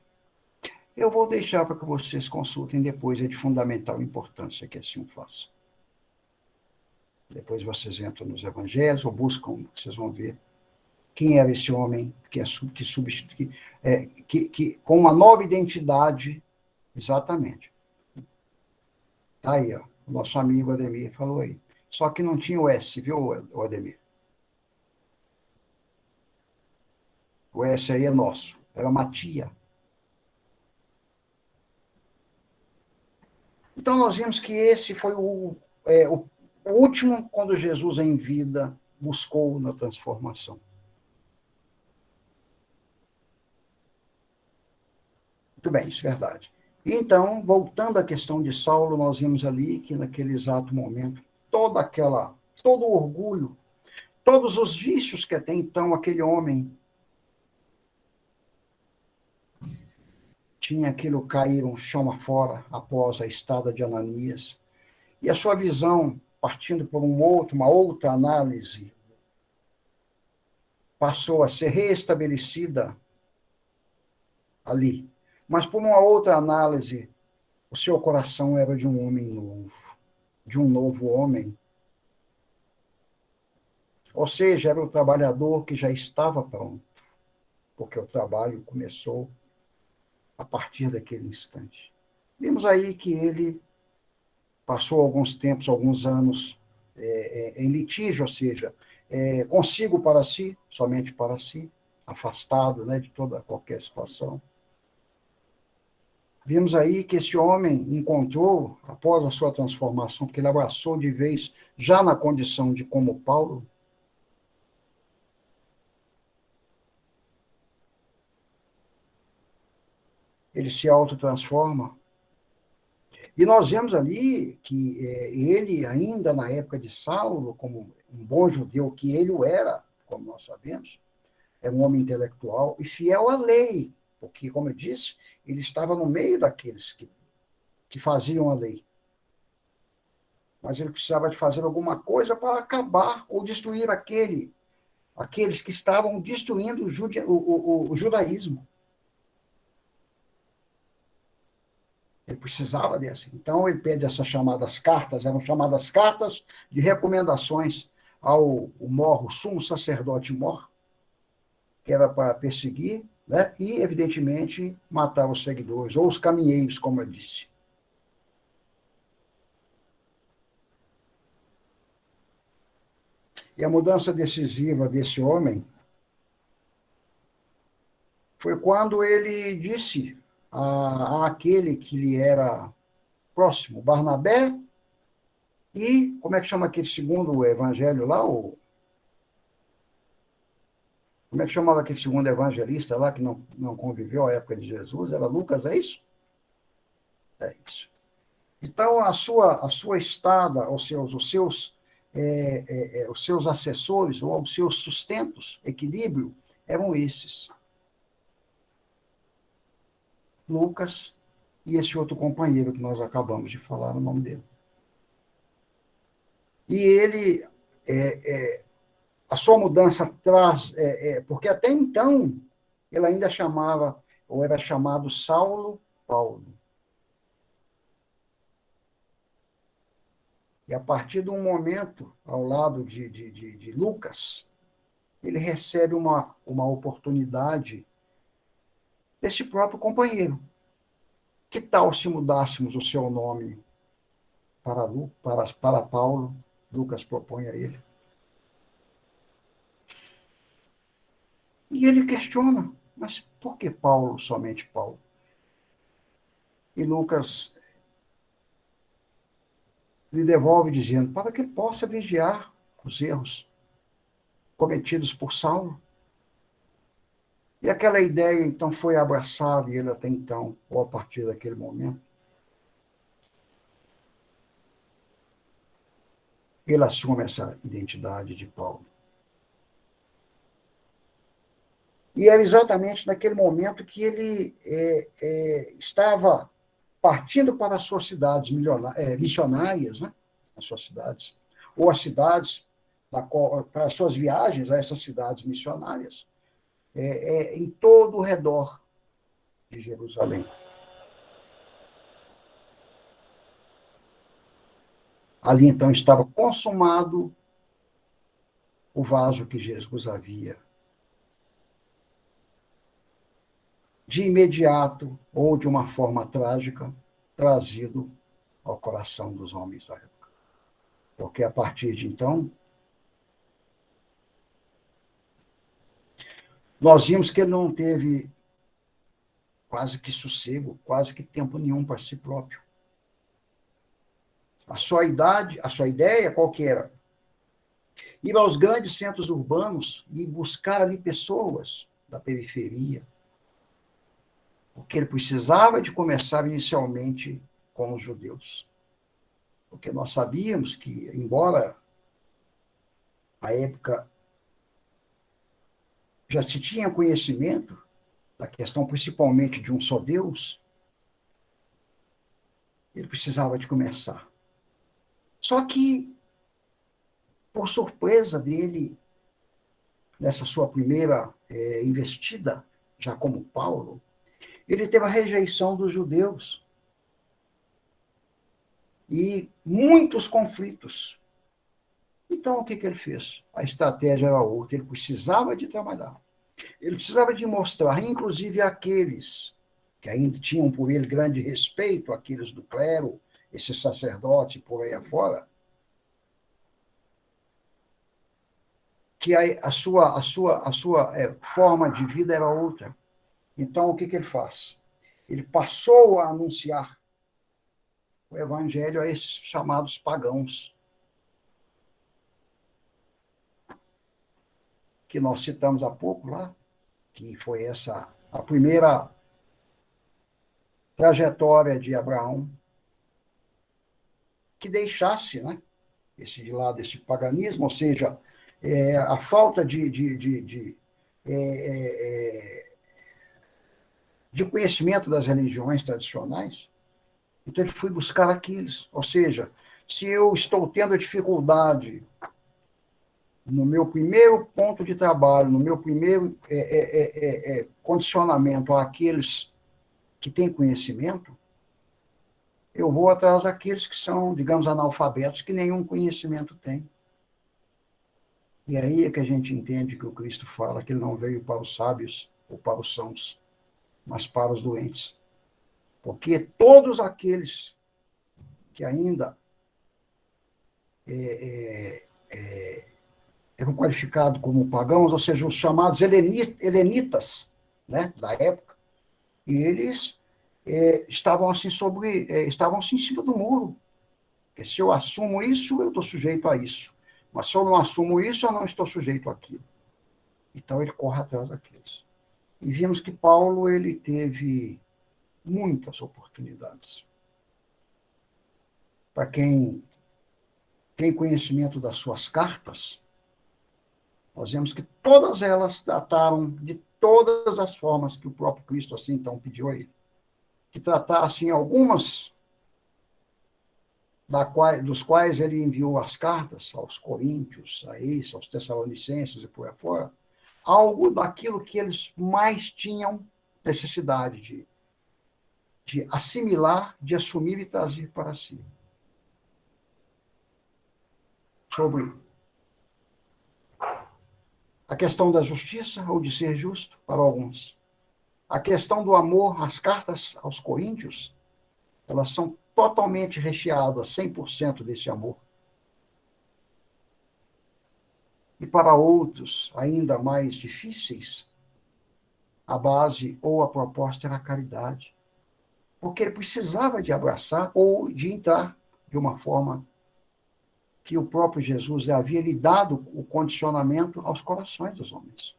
S3: Eu vou deixar para que vocês consultem depois, é de fundamental importância que assim o façam. Depois vocês entram nos evangelhos ou buscam, vocês vão ver quem era esse homem que com uma nova identidade, exatamente. Tá aí, ó, o nosso amigo Ademir falou aí. Só que não tinha o S, viu, Ademir? O S aí é nosso, era uma tia. Então, nós vimos que esse foi o último quando Jesus, em vida, buscou na transformação. Muito bem, isso é verdade. Então, voltando à questão de Saulo, nós vimos ali que, naquele exato momento, todo o orgulho, todos os vícios que até então aquele homem tinha, aquilo caíram chão afora após a estada de Ananias. E a sua visão, partindo por uma outra análise, passou a ser reestabelecida ali. Mas por uma outra análise, o seu coração era de um homem novo, de um novo homem. Ou seja, era o trabalhador que já estava pronto, porque o trabalho começou a partir daquele instante. Vimos aí que ele passou alguns anos em litígio, ou seja, consigo para si, somente para si, afastado, né, de toda qualquer situação. Vimos aí que esse homem encontrou, após a sua transformação, porque ele abraçou de vez, já na condição de como Paulo, ele se autotransforma. E nós vemos ali que ele, ainda na época de Saulo, como um bom judeu que ele o era, como nós sabemos, era um homem intelectual e fiel à lei, porque, como eu disse, ele estava no meio daqueles que faziam a lei. Mas ele precisava de fazer alguma coisa para acabar ou destruir aqueles que estavam destruindo o judaísmo. Ele precisava dessa. Então, ele pede essas chamadas cartas, eram chamadas cartas de recomendações ao Mor, o sumo sacerdote Mor, que era para perseguir, né? E, evidentemente, matar os seguidores, ou os caminheiros, como eu disse. E a mudança decisiva desse homem foi quando ele disse àquele que lhe era próximo, Barnabé, e como é que chama aquele segundo evangelho lá? Como é que chamava aquele segundo evangelista lá que não conviveu à época de Jesus? Era Lucas, é isso? É isso. Então, a sua estada, os seus assessores, ou os seus sustentos, equilíbrio, eram esses. Lucas e esse outro companheiro que nós acabamos de falar o nome dele. E ele, a sua mudança traz, porque até então ele ainda chamava, ou era chamado Saulo Paulo. E a partir de um momento, ao lado de Lucas, ele recebe uma oportunidade desse próprio companheiro. Que tal se mudássemos o seu nome para Paulo? Lucas propõe a ele. E ele questiona, mas por que Paulo, somente Paulo? E Lucas lhe devolve dizendo, para que possa vigiar os erros cometidos por Saulo. E aquela ideia, então, foi abraçada, e ele até então, ou a partir daquele momento, ele assume essa identidade de Paulo. E era exatamente naquele momento que ele estava partindo para as suas cidades missionárias, né? As suas cidades, ou as cidades, para as suas viagens a essas cidades missionárias, em todo o redor de Jerusalém. Ali, então, estava consumado o vaso que Jesus havia, de imediato, ou de uma forma trágica, trazido ao coração dos homens da época. Porque, a partir de então, nós vimos que ele não teve quase que sossego, quase que tempo nenhum para si próprio. A sua ideia qual que era? Ir aos grandes centros urbanos e buscar ali pessoas da periferia, porque ele precisava de começar inicialmente com os judeus. Porque nós sabíamos que, embora a época já se tinha conhecimento da questão principalmente de um só Deus, ele precisava de começar. Só que, por surpresa dele, nessa sua primeira investida, já como Paulo, ele teve a rejeição dos judeus e muitos conflitos. Então, o que ele fez? A estratégia era outra, ele precisava de trabalhar. Ele precisava de mostrar, inclusive aqueles que ainda tinham por ele grande respeito, aqueles do clero, esses sacerdotes por aí afora, que a sua forma de vida era outra. Então, o que ele faz? Ele passou a anunciar o evangelho a esses chamados pagãos, que nós citamos há pouco lá, que foi essa a primeira trajetória de Abraão, que deixasse, né, de lado esse paganismo, ou seja, a falta de conhecimento das religiões tradicionais. Então ele foi buscar aqueles, ou seja, se eu estou tendo dificuldade no meu primeiro ponto de trabalho, no meu primeiro condicionamento àqueles que têm conhecimento, eu vou atrás daqueles que são, digamos, analfabetos, que nenhum conhecimento têm. E aí é que a gente entende que o Cristo fala que ele não veio para os sábios ou para os sãos, mas para os doentes. Porque todos aqueles que ainda eram qualificados como pagãos, ou seja, os chamados helenitas, né, da época, e eles estavam assim em cima do muro. Porque se eu assumo isso, eu estou sujeito a isso. Mas se eu não assumo isso, eu não estou sujeito àquilo. Então ele corre atrás daqueles. E vimos que Paulo ele teve muitas oportunidades. Para quem tem conhecimento das suas cartas, nós vemos que todas elas trataram de todas as formas que o próprio Cristo assim então pediu a ele. Que tratassem algumas dos quais ele enviou as cartas aos coríntios, aos tessalonicenses e por aí fora, algo daquilo que eles mais tinham necessidade de assimilar, de assumir e trazer para si. Sobre a questão da justiça ou de ser justo para alguns. A questão do amor, as cartas aos coríntios, elas são totalmente recheadas, 100% desse amor. E para outros, ainda mais difíceis, a base ou a proposta era a caridade. Porque ele precisava de abraçar ou de entrar de uma forma que o próprio Jesus havia lhe dado o condicionamento aos corações dos homens.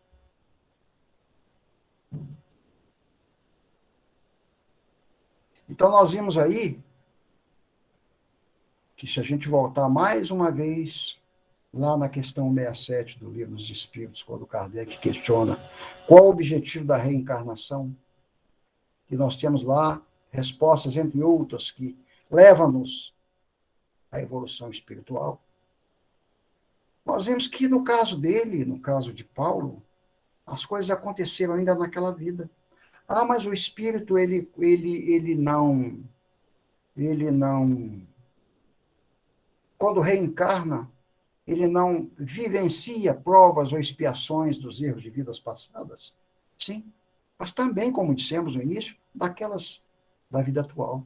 S3: Então, nós vimos aí que, se a gente voltar mais uma vez lá na questão 67 do Livro dos Espíritos, quando Kardec questiona qual o objetivo da reencarnação, e nós temos lá respostas, entre outras, que levam-nos à evolução espiritual. Nós vemos que, no caso dele, no caso de Paulo, as coisas aconteceram ainda naquela vida. Ah, mas o espírito, ele não, quando reencarna, ele não vivencia provas ou expiações dos erros de vidas passadas? Sim, mas também, como dissemos no início, daquelas da vida atual.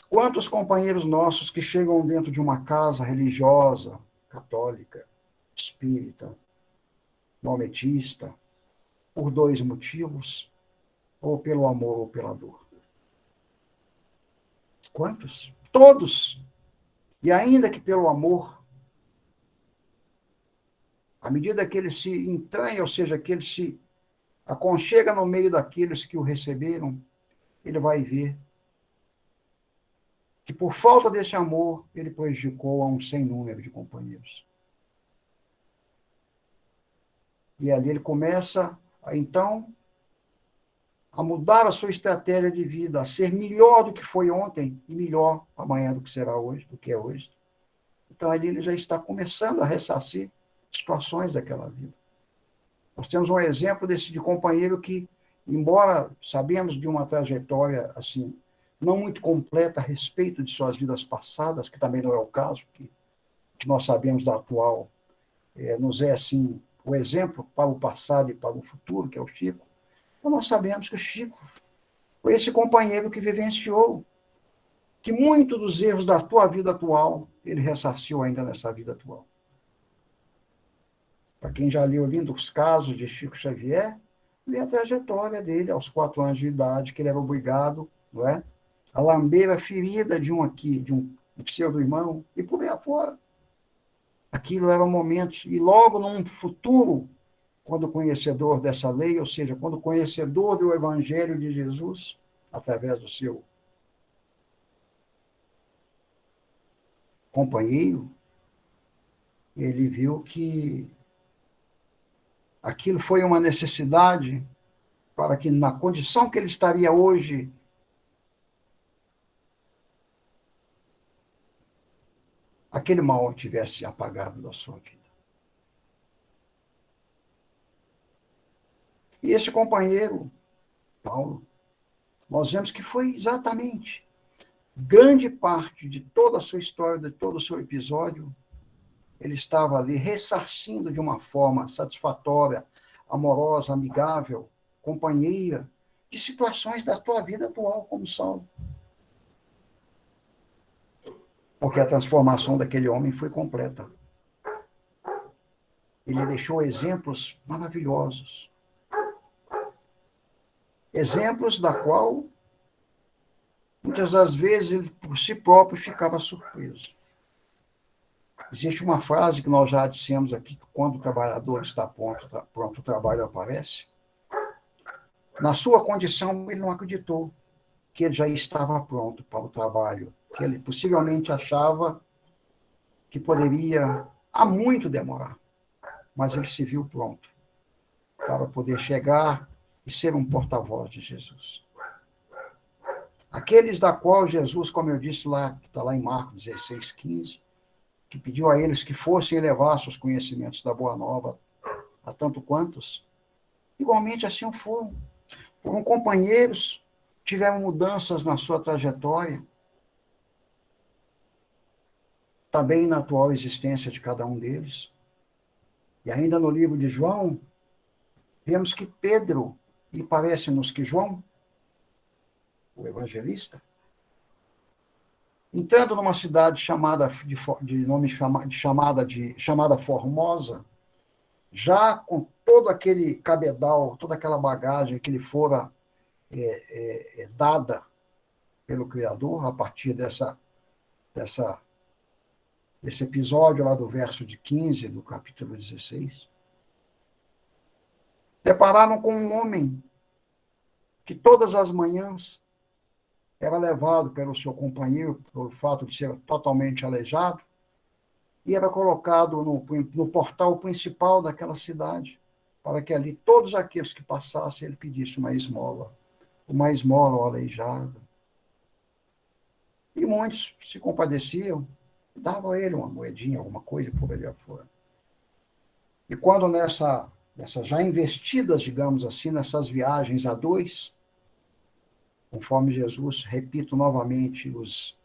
S3: Quantos companheiros nossos que chegam dentro de uma casa religiosa, católica, espírita, maometista, por dois motivos, ou pelo amor ou pela dor? Quantos? Todos. E ainda que pelo amor, à medida que ele se entranha, ou seja, que ele se aconchega no meio daqueles que o receberam, ele vai ver que, por falta desse amor, ele prejudicou a um sem número de companheiros. E ali ele começa, então, a mudar a sua estratégia de vida, a ser melhor do que foi ontem e melhor amanhã do que será hoje, do que é hoje. Então, ali ele já está começando a ressarcir situações daquela vida. Nós temos um exemplo desse de companheiro que, embora sabemos de uma trajetória assim não muito completa a respeito de suas vidas passadas, que também não é o caso, que nós sabemos da atual, nos é assim o exemplo para o passado e para o futuro, que é o Chico. Então, nós sabemos que o Chico foi esse companheiro que vivenciou que muito dos erros da tua vida atual, ele ressarciu ainda nessa vida atual. Para quem já leu ouvindo os casos de Chico Xavier, vê a trajetória dele aos 4 anos de idade, que ele era obrigado, não é, a lamber a ferida de um pseudo-irmão, e por aí afora. Aquilo era um momento, e logo num futuro, quando conhecedor dessa lei, ou seja, quando conhecedor do Evangelho de Jesus, através do seu companheiro, ele viu que aquilo foi uma necessidade para que, na condição que ele estaria hoje, aquele mal tivesse apagado da sua vida. E esse companheiro, Paulo, nós vemos que foi exatamente grande parte de toda a sua história, de todo o seu episódio, ele estava ali ressarcindo de uma forma satisfatória, amorosa, amigável, companheira, de situações da tua vida atual, como Saulo. Porque a transformação daquele homem foi completa. Ele deixou exemplos maravilhosos. Exemplos da qual, muitas das vezes, ele por si próprio ficava surpreso. Existe uma frase que nós já dissemos aqui, que quando o trabalhador está pronto, o trabalho aparece. Na sua condição, ele não acreditou que ele já estava pronto para o trabalho, que ele possivelmente achava que poderia há muito demorar, mas ele se viu pronto para poder chegar e ser um porta-voz de Jesus. Aqueles da qual Jesus, como eu disse lá, que está lá em Marcos 16:15, que pediu a eles que fossem elevar seus conhecimentos da Boa Nova a tanto quantos, igualmente assim foram. Foram companheiros, tiveram mudanças na sua trajetória, também na atual existência de cada um deles. E ainda no livro de João, vemos que Pedro, e parece-nos que João, o evangelista, entrando numa cidade chamada chamada Formosa, já todo aquele cabedal, toda aquela bagagem que lhe fora dada pelo Criador, a partir desse episódio lá do verso de 15 do capítulo 16, depararam com um homem que todas as manhãs era levado pelo seu companheiro, pelo fato de ser totalmente aleijado, e era colocado no portal principal daquela cidade, para que ali todos aqueles que passassem, ele pedisse uma esmola ao aleijado. E muitos se compadeciam, davam a ele uma moedinha, alguma coisa, por ele afora. E quando nessas já investidas, digamos assim, nessas viagens a dois, conforme Jesus, repito novamente, os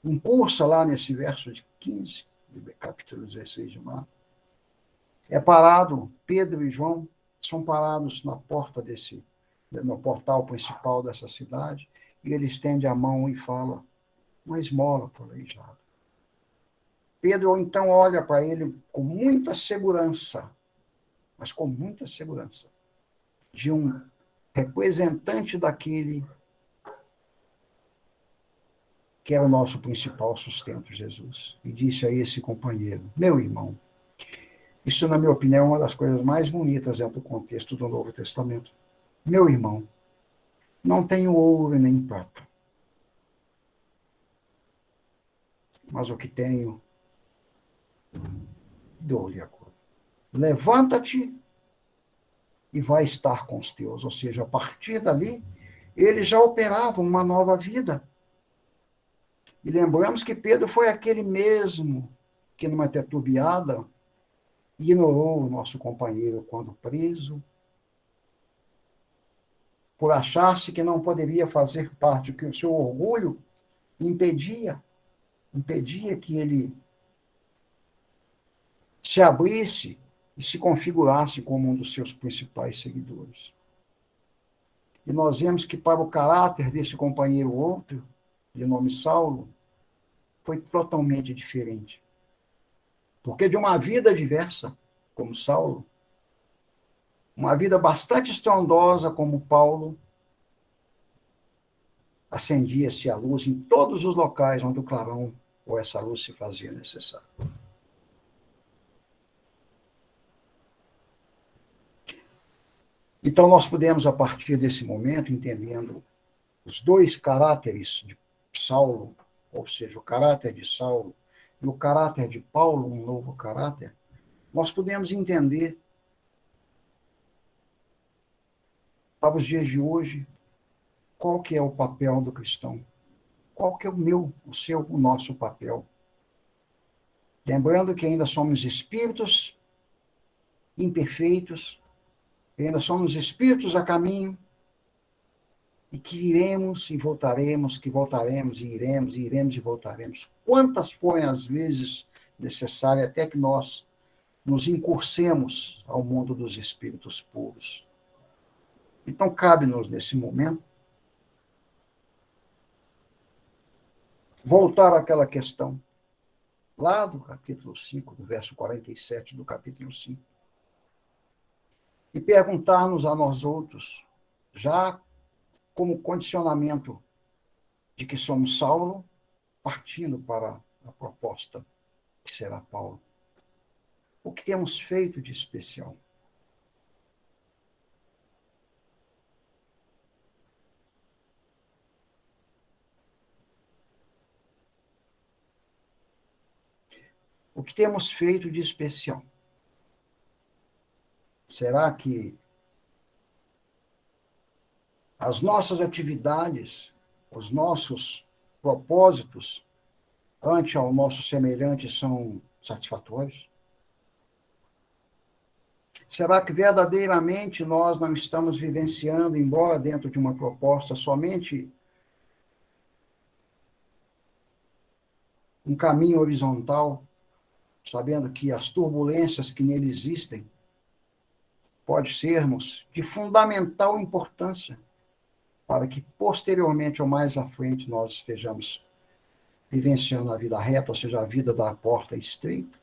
S3: impulsa lá nesse verso de 15, do capítulo 16 de Marcos, é parado, Pedro e João são parados na porta no portal principal dessa cidade, e ele estende a mão e fala, uma esmola para o aleijado. Pedro então olha para ele com muita segurança, mas com muita segurança, de um representante daquele que é o nosso principal sustento, Jesus. E disse a esse companheiro, meu irmão, isso, na minha opinião, é uma das coisas mais bonitas dentro do contexto do Novo Testamento. Meu irmão, não tenho ouro nem prata, mas o que tenho, dou-lhe agora. Levanta-te e vai estar com os teus. Ou seja, a partir dali, ele já operava uma nova vida. E lembramos que Pedro foi aquele mesmo que, numa titubeada, ignorou o nosso companheiro quando preso, por achar-se que não poderia fazer parte, que o seu orgulho impedia que ele se abrisse e se configurasse como um dos seus principais seguidores. E nós vemos que para o caráter desse companheiro outro, de nome Saulo, foi totalmente diferente. Porque de uma vida diversa, como Saulo, uma vida bastante estrondosa, como Paulo, acendia-se a luz em todos os locais onde o clarão ou essa luz se fazia necessário. Então, nós podemos, a partir desse momento, entendendo os dois caráteres de Saulo, ou seja, o caráter de Saulo e o caráter de Paulo, um novo caráter, nós podemos entender, para os dias de hoje, qual que é o papel do cristão, qual que é o meu, o seu, o nosso papel. Lembrando que ainda somos espíritos imperfeitos, ainda somos espíritos a caminho, e que iremos e voltaremos, que voltaremos e iremos e voltaremos. Quantas forem as vezes necessárias até que nós nos incursemos ao mundo dos espíritos puros. Então, cabe-nos, nesse momento, voltar àquela questão, lá do capítulo 5, do verso 47 do capítulo 5, e perguntar-nos a nós outros, já como condicionamento de que somos Saulo, partindo para a proposta que será Paulo. O que temos feito de especial? O que temos feito de especial? Será que as nossas atividades, os nossos propósitos ante ao nosso semelhante são satisfatórios? Será que verdadeiramente nós não estamos vivenciando, embora dentro de uma proposta, somente um caminho horizontal, sabendo que as turbulências que nele existem pode sermos de fundamental importância para que posteriormente ou mais à frente nós estejamos vivenciando a vida reta, ou seja, a vida da porta estreita?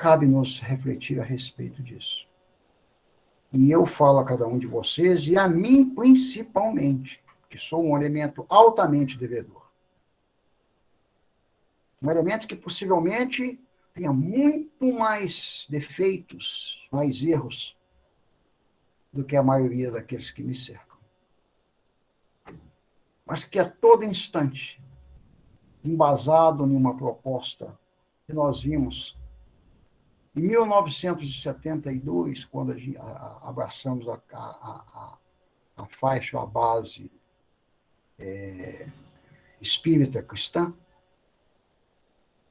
S3: cabe-nos refletir a respeito disso. E eu falo a cada um de vocês, e a mim principalmente, que sou um elemento altamente devedor. Um elemento que possivelmente tenha muito mais defeitos, mais erros, do que a maioria daqueles que me cercam. Mas que a todo instante, embasado em uma proposta que nós vimos em 1972, quando abraçamos a faixa, a base espírita cristã,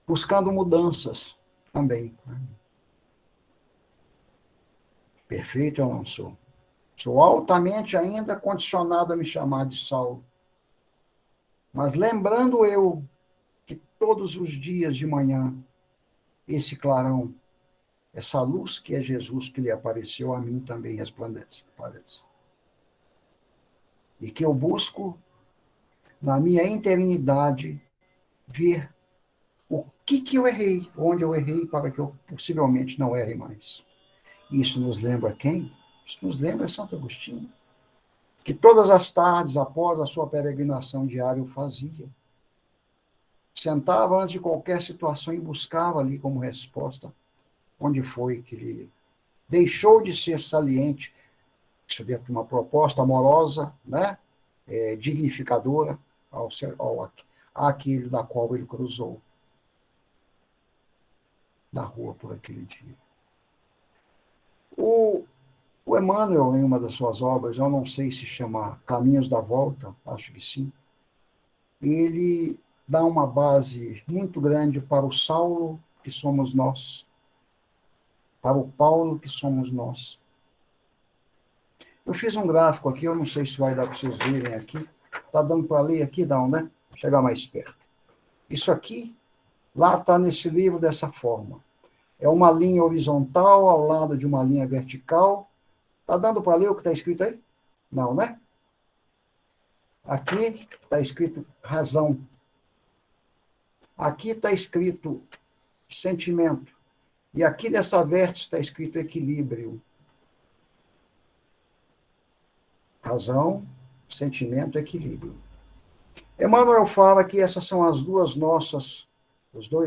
S3: buscando mudanças também. Perfeito eu não sou. Sou altamente ainda condicionado a me chamar de Saulo. Mas lembrando eu que todos os dias de manhã, esse clarão, essa luz que é Jesus que lhe apareceu, a mim também resplandece. E que eu busco, na minha eternidade, ver o que eu errei, onde eu errei, para que eu possivelmente não erre mais. Isso nos lembra quem? Isso nos lembra Santo Agostinho, que todas as tardes, após a sua peregrinação diária, o fazia. Sentava antes de qualquer situação e buscava ali como resposta onde foi que ele deixou de ser saliente, isso dentro de uma proposta amorosa, né? Dignificadora àquele da qual ele cruzou na rua por aquele dia. O Emmanuel, em uma das suas obras, eu não sei se chama Caminhos da Volta, acho que sim, ele dá uma base muito grande para o Saulo, que somos nós, para o Paulo, que somos nós. Eu fiz um gráfico aqui, eu não sei se vai dar para vocês verem aqui. Está dando para ler aqui? Não, né? Chegar mais perto. Isso aqui, lá está nesse livro dessa forma. É uma linha horizontal ao lado de uma linha vertical. Está dando para ler o que está escrito aí? Não, né? Aqui está escrito razão. Aqui está escrito sentimento. E aqui nessa vértice está escrito equilíbrio. Razão, sentimento, equilíbrio. Emmanuel fala que essas são os dois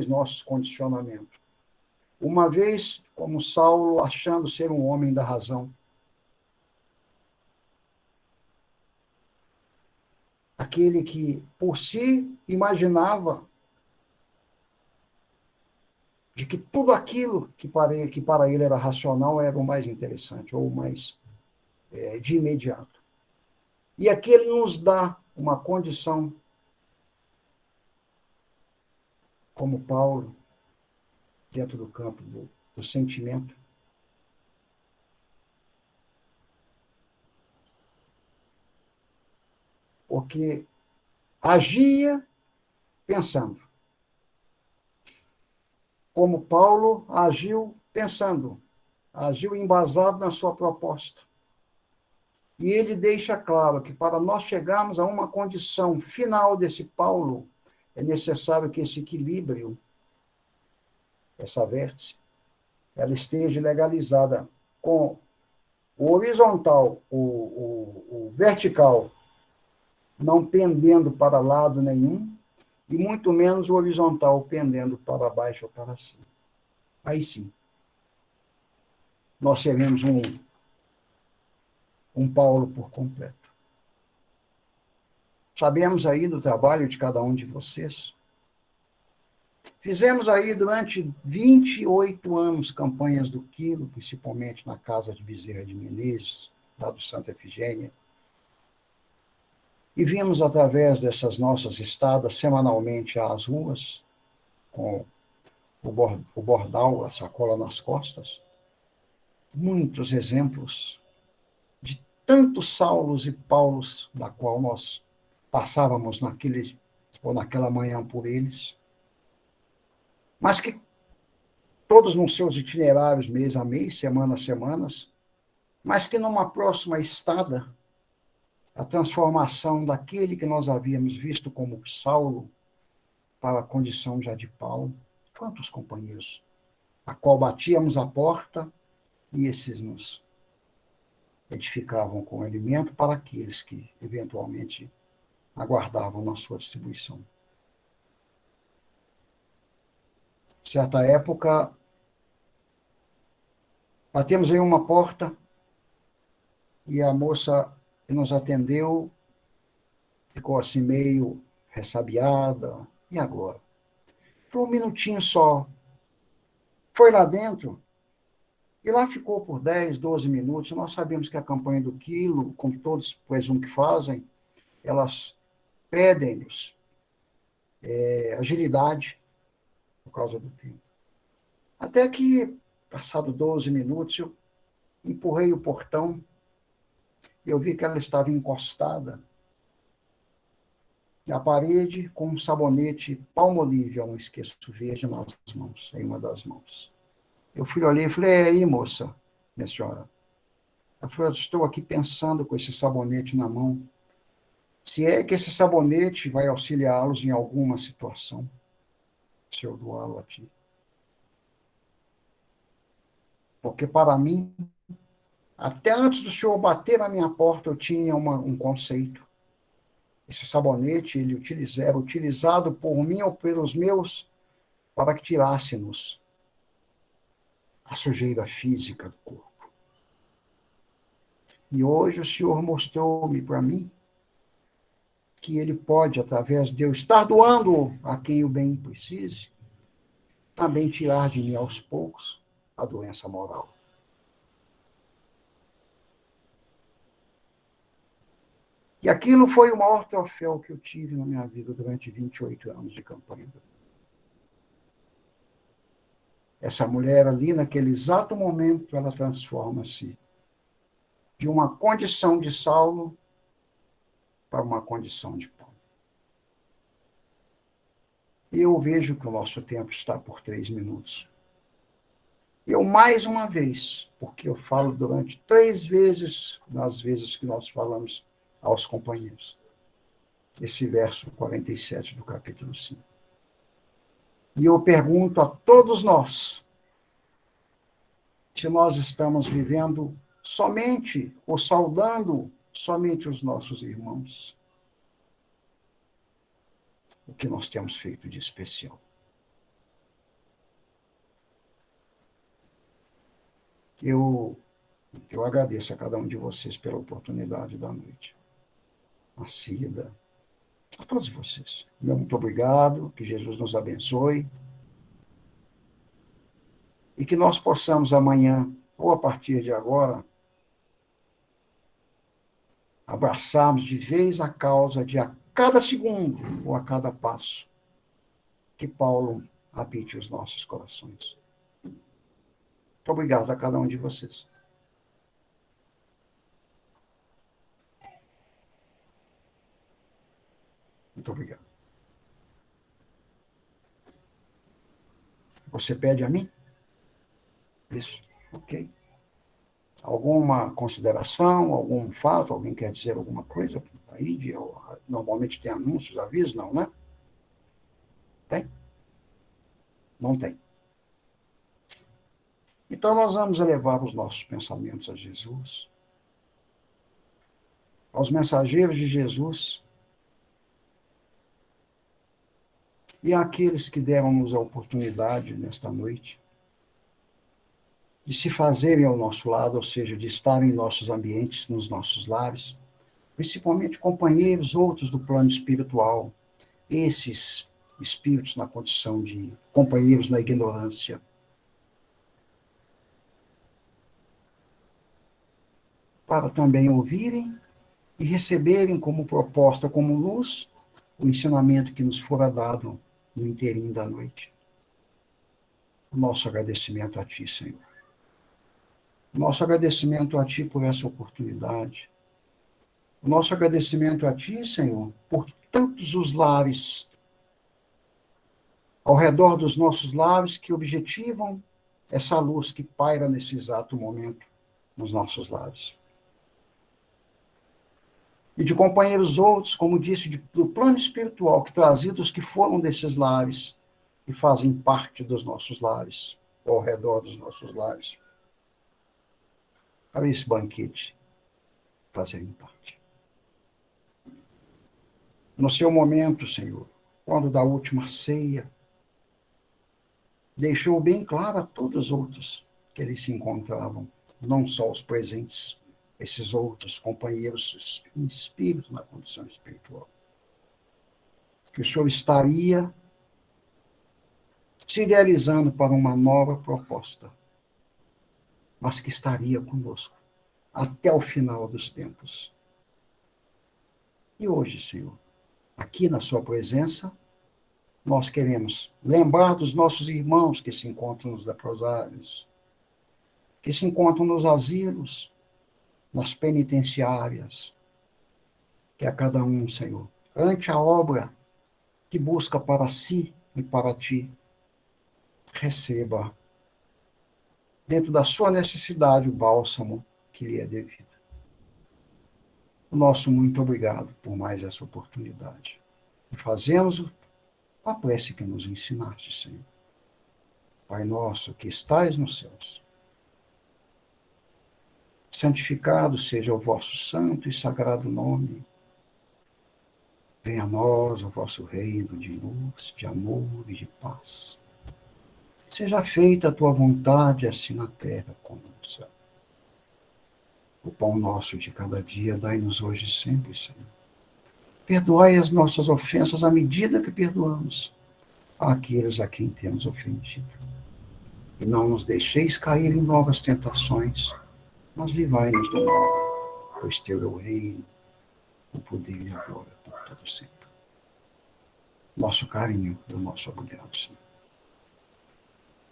S3: nossos condicionamentos. Uma vez, como Saulo, achando ser um homem da razão. Aquele que, por si, imaginava de que tudo aquilo que para ele era racional era o mais interessante, ou o mais de imediato. E aqui ele nos dá uma condição, como Paulo, dentro do campo do sentimento. Porque agia pensando. Como Paulo agiu pensando, agiu embasado na sua proposta. E ele deixa claro que para nós chegarmos a uma condição final desse Paulo, é necessário que esse equilíbrio, essa vértice, ela esteja legalizada com o horizontal, o vertical, não pendendo para lado nenhum, e muito menos o horizontal pendendo para baixo ou para cima. Aí sim, nós seremos um Paulo por completo. Sabemos aí do trabalho de cada um de vocês. Fizemos aí durante 28 anos campanhas do Quilo, principalmente na casa de Bezerra de Menezes, lá do Santa Efigênia. E vimos através dessas nossas estadas semanalmente às ruas, com o bordal, a sacola nas costas, muitos exemplos de tantos Saulos e Paulos, da qual nós passávamos naquela manhã por eles, mas que todos nos seus itinerários, mês a mês, semana a semanas, mas que numa próxima estada, a transformação daquele que nós havíamos visto como Saulo para a condição já de Paulo. Quantos companheiros a qual batíamos a porta e esses nos edificavam com alimento para aqueles que, eventualmente, aguardavam na sua distribuição. Certa época, batemos em uma porta e a moça que nos atendeu ficou assim meio ressabiada. E agora? Por um minutinho só. Foi lá dentro e lá ficou por 10, 12 minutos. Nós sabemos que a campanha do quilo, como todos presumem que fazem, elas pedem-nos agilidade por causa do tempo. Até que, passado 12 minutos, eu empurrei o portão e eu vi que ela estava encostada na parede com um sabonete Palmolive, eu não esqueço, verde nas mãos, em uma das mãos. Eu fui olhar e falei, aí, moça, minha senhora. Ela falou, eu estou aqui pensando com esse sabonete na mão, se é que esse sabonete vai auxiliá-los em alguma situação, se eu doá-lo a ti. Porque para mim, até antes do senhor bater na minha porta, eu tinha um conceito. Esse sabonete, ele era utilizado por mim ou pelos meus para que tirássemos a sujeira física do corpo. E hoje o Senhor mostrou-me para mim que ele pode, através de eu estar doando a quem o bem precise, também tirar de mim aos poucos a doença moral. E aquilo foi o maior troféu que eu tive na minha vida durante 28 anos de campanha. Essa mulher ali, naquele exato momento, ela transforma-se de uma condição de Saulo para uma condição de Paulo. E eu vejo que o nosso tempo está por 3 minutos. Eu, mais uma vez, porque eu falo durante 3 vezes, nas vezes que nós falamos aos companheiros, esse verso 47 do capítulo 5. E eu pergunto a todos nós, se nós estamos vivendo somente, ou saudando somente os nossos irmãos, o que nós temos feito de especial. Eu agradeço a cada um de vocês pela oportunidade da noite. A Cida, a todos vocês. Meu muito obrigado, que Jesus nos abençoe e que nós possamos amanhã, ou a partir de agora, abraçarmos de vez a causa de a cada segundo ou a cada passo que Paulo habite os nossos corações. Muito obrigado a cada um de vocês. Muito obrigado. Você pede a mim? Isso, ok. Alguma consideração, algum fato? Alguém quer dizer alguma coisa? Aí, normalmente tem anúncios, avisos? Não, né? Tem? Não tem. Então, nós vamos elevar os nossos pensamentos a Jesus, aos mensageiros de Jesus, e àqueles que deram-nos a oportunidade nesta noite de se fazerem ao nosso lado, ou seja, de estarem em nossos ambientes, nos nossos lares, principalmente companheiros outros do plano espiritual, esses espíritos na condição de companheiros na ignorância. Para também ouvirem e receberem como proposta, como luz, o ensinamento que nos fora dado no inteirinho da noite. O nosso agradecimento a Ti, Senhor. O nosso agradecimento a Ti por essa oportunidade. O nosso agradecimento a Ti, Senhor, por tantos os lares ao redor dos nossos lares que objetivam essa luz que paira nesse exato momento nos nossos lares. E de companheiros outros, como disse, do plano espiritual, que trazidos que foram desses lares e fazem parte dos nossos lares, ao redor dos nossos lares, para esse banquete fazerem parte. No seu momento, Senhor, quando da última ceia, deixou bem claro a todos os outros que eles se encontravam, não só os presentes, esses outros companheiros em espírito, na condição espiritual, que o Senhor estaria se idealizando para uma nova proposta, mas que estaria conosco até o final dos tempos. E hoje, Senhor, aqui na sua presença, nós queremos lembrar dos nossos irmãos que se encontram nos leprosários, que se encontram nos asilos, nas penitenciárias, que a cada um, Senhor, ante a obra que busca para si e para ti, receba, dentro da sua necessidade, o bálsamo que lhe é devido. O nosso muito obrigado por mais essa oportunidade. E fazemos a prece que nos ensinaste, Senhor. Pai nosso que estais nos céus, santificado seja o vosso santo e sagrado nome. Venha a nós o vosso reino de luz, de amor e de paz. Seja feita a tua vontade, assim na terra como no céu. O pão nosso de cada dia, dai-nos hoje e sempre, Senhor. Perdoai as nossas ofensas à medida que perdoamos àqueles a quem temos ofendido. E não nos deixeis cair em novas tentações, mas livrai-nos do mal, pois teu é o reino, o poder e a glória por todo sempre. Nosso carinho e o nosso obrigado, Senhor.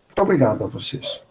S3: Muito obrigado a vocês.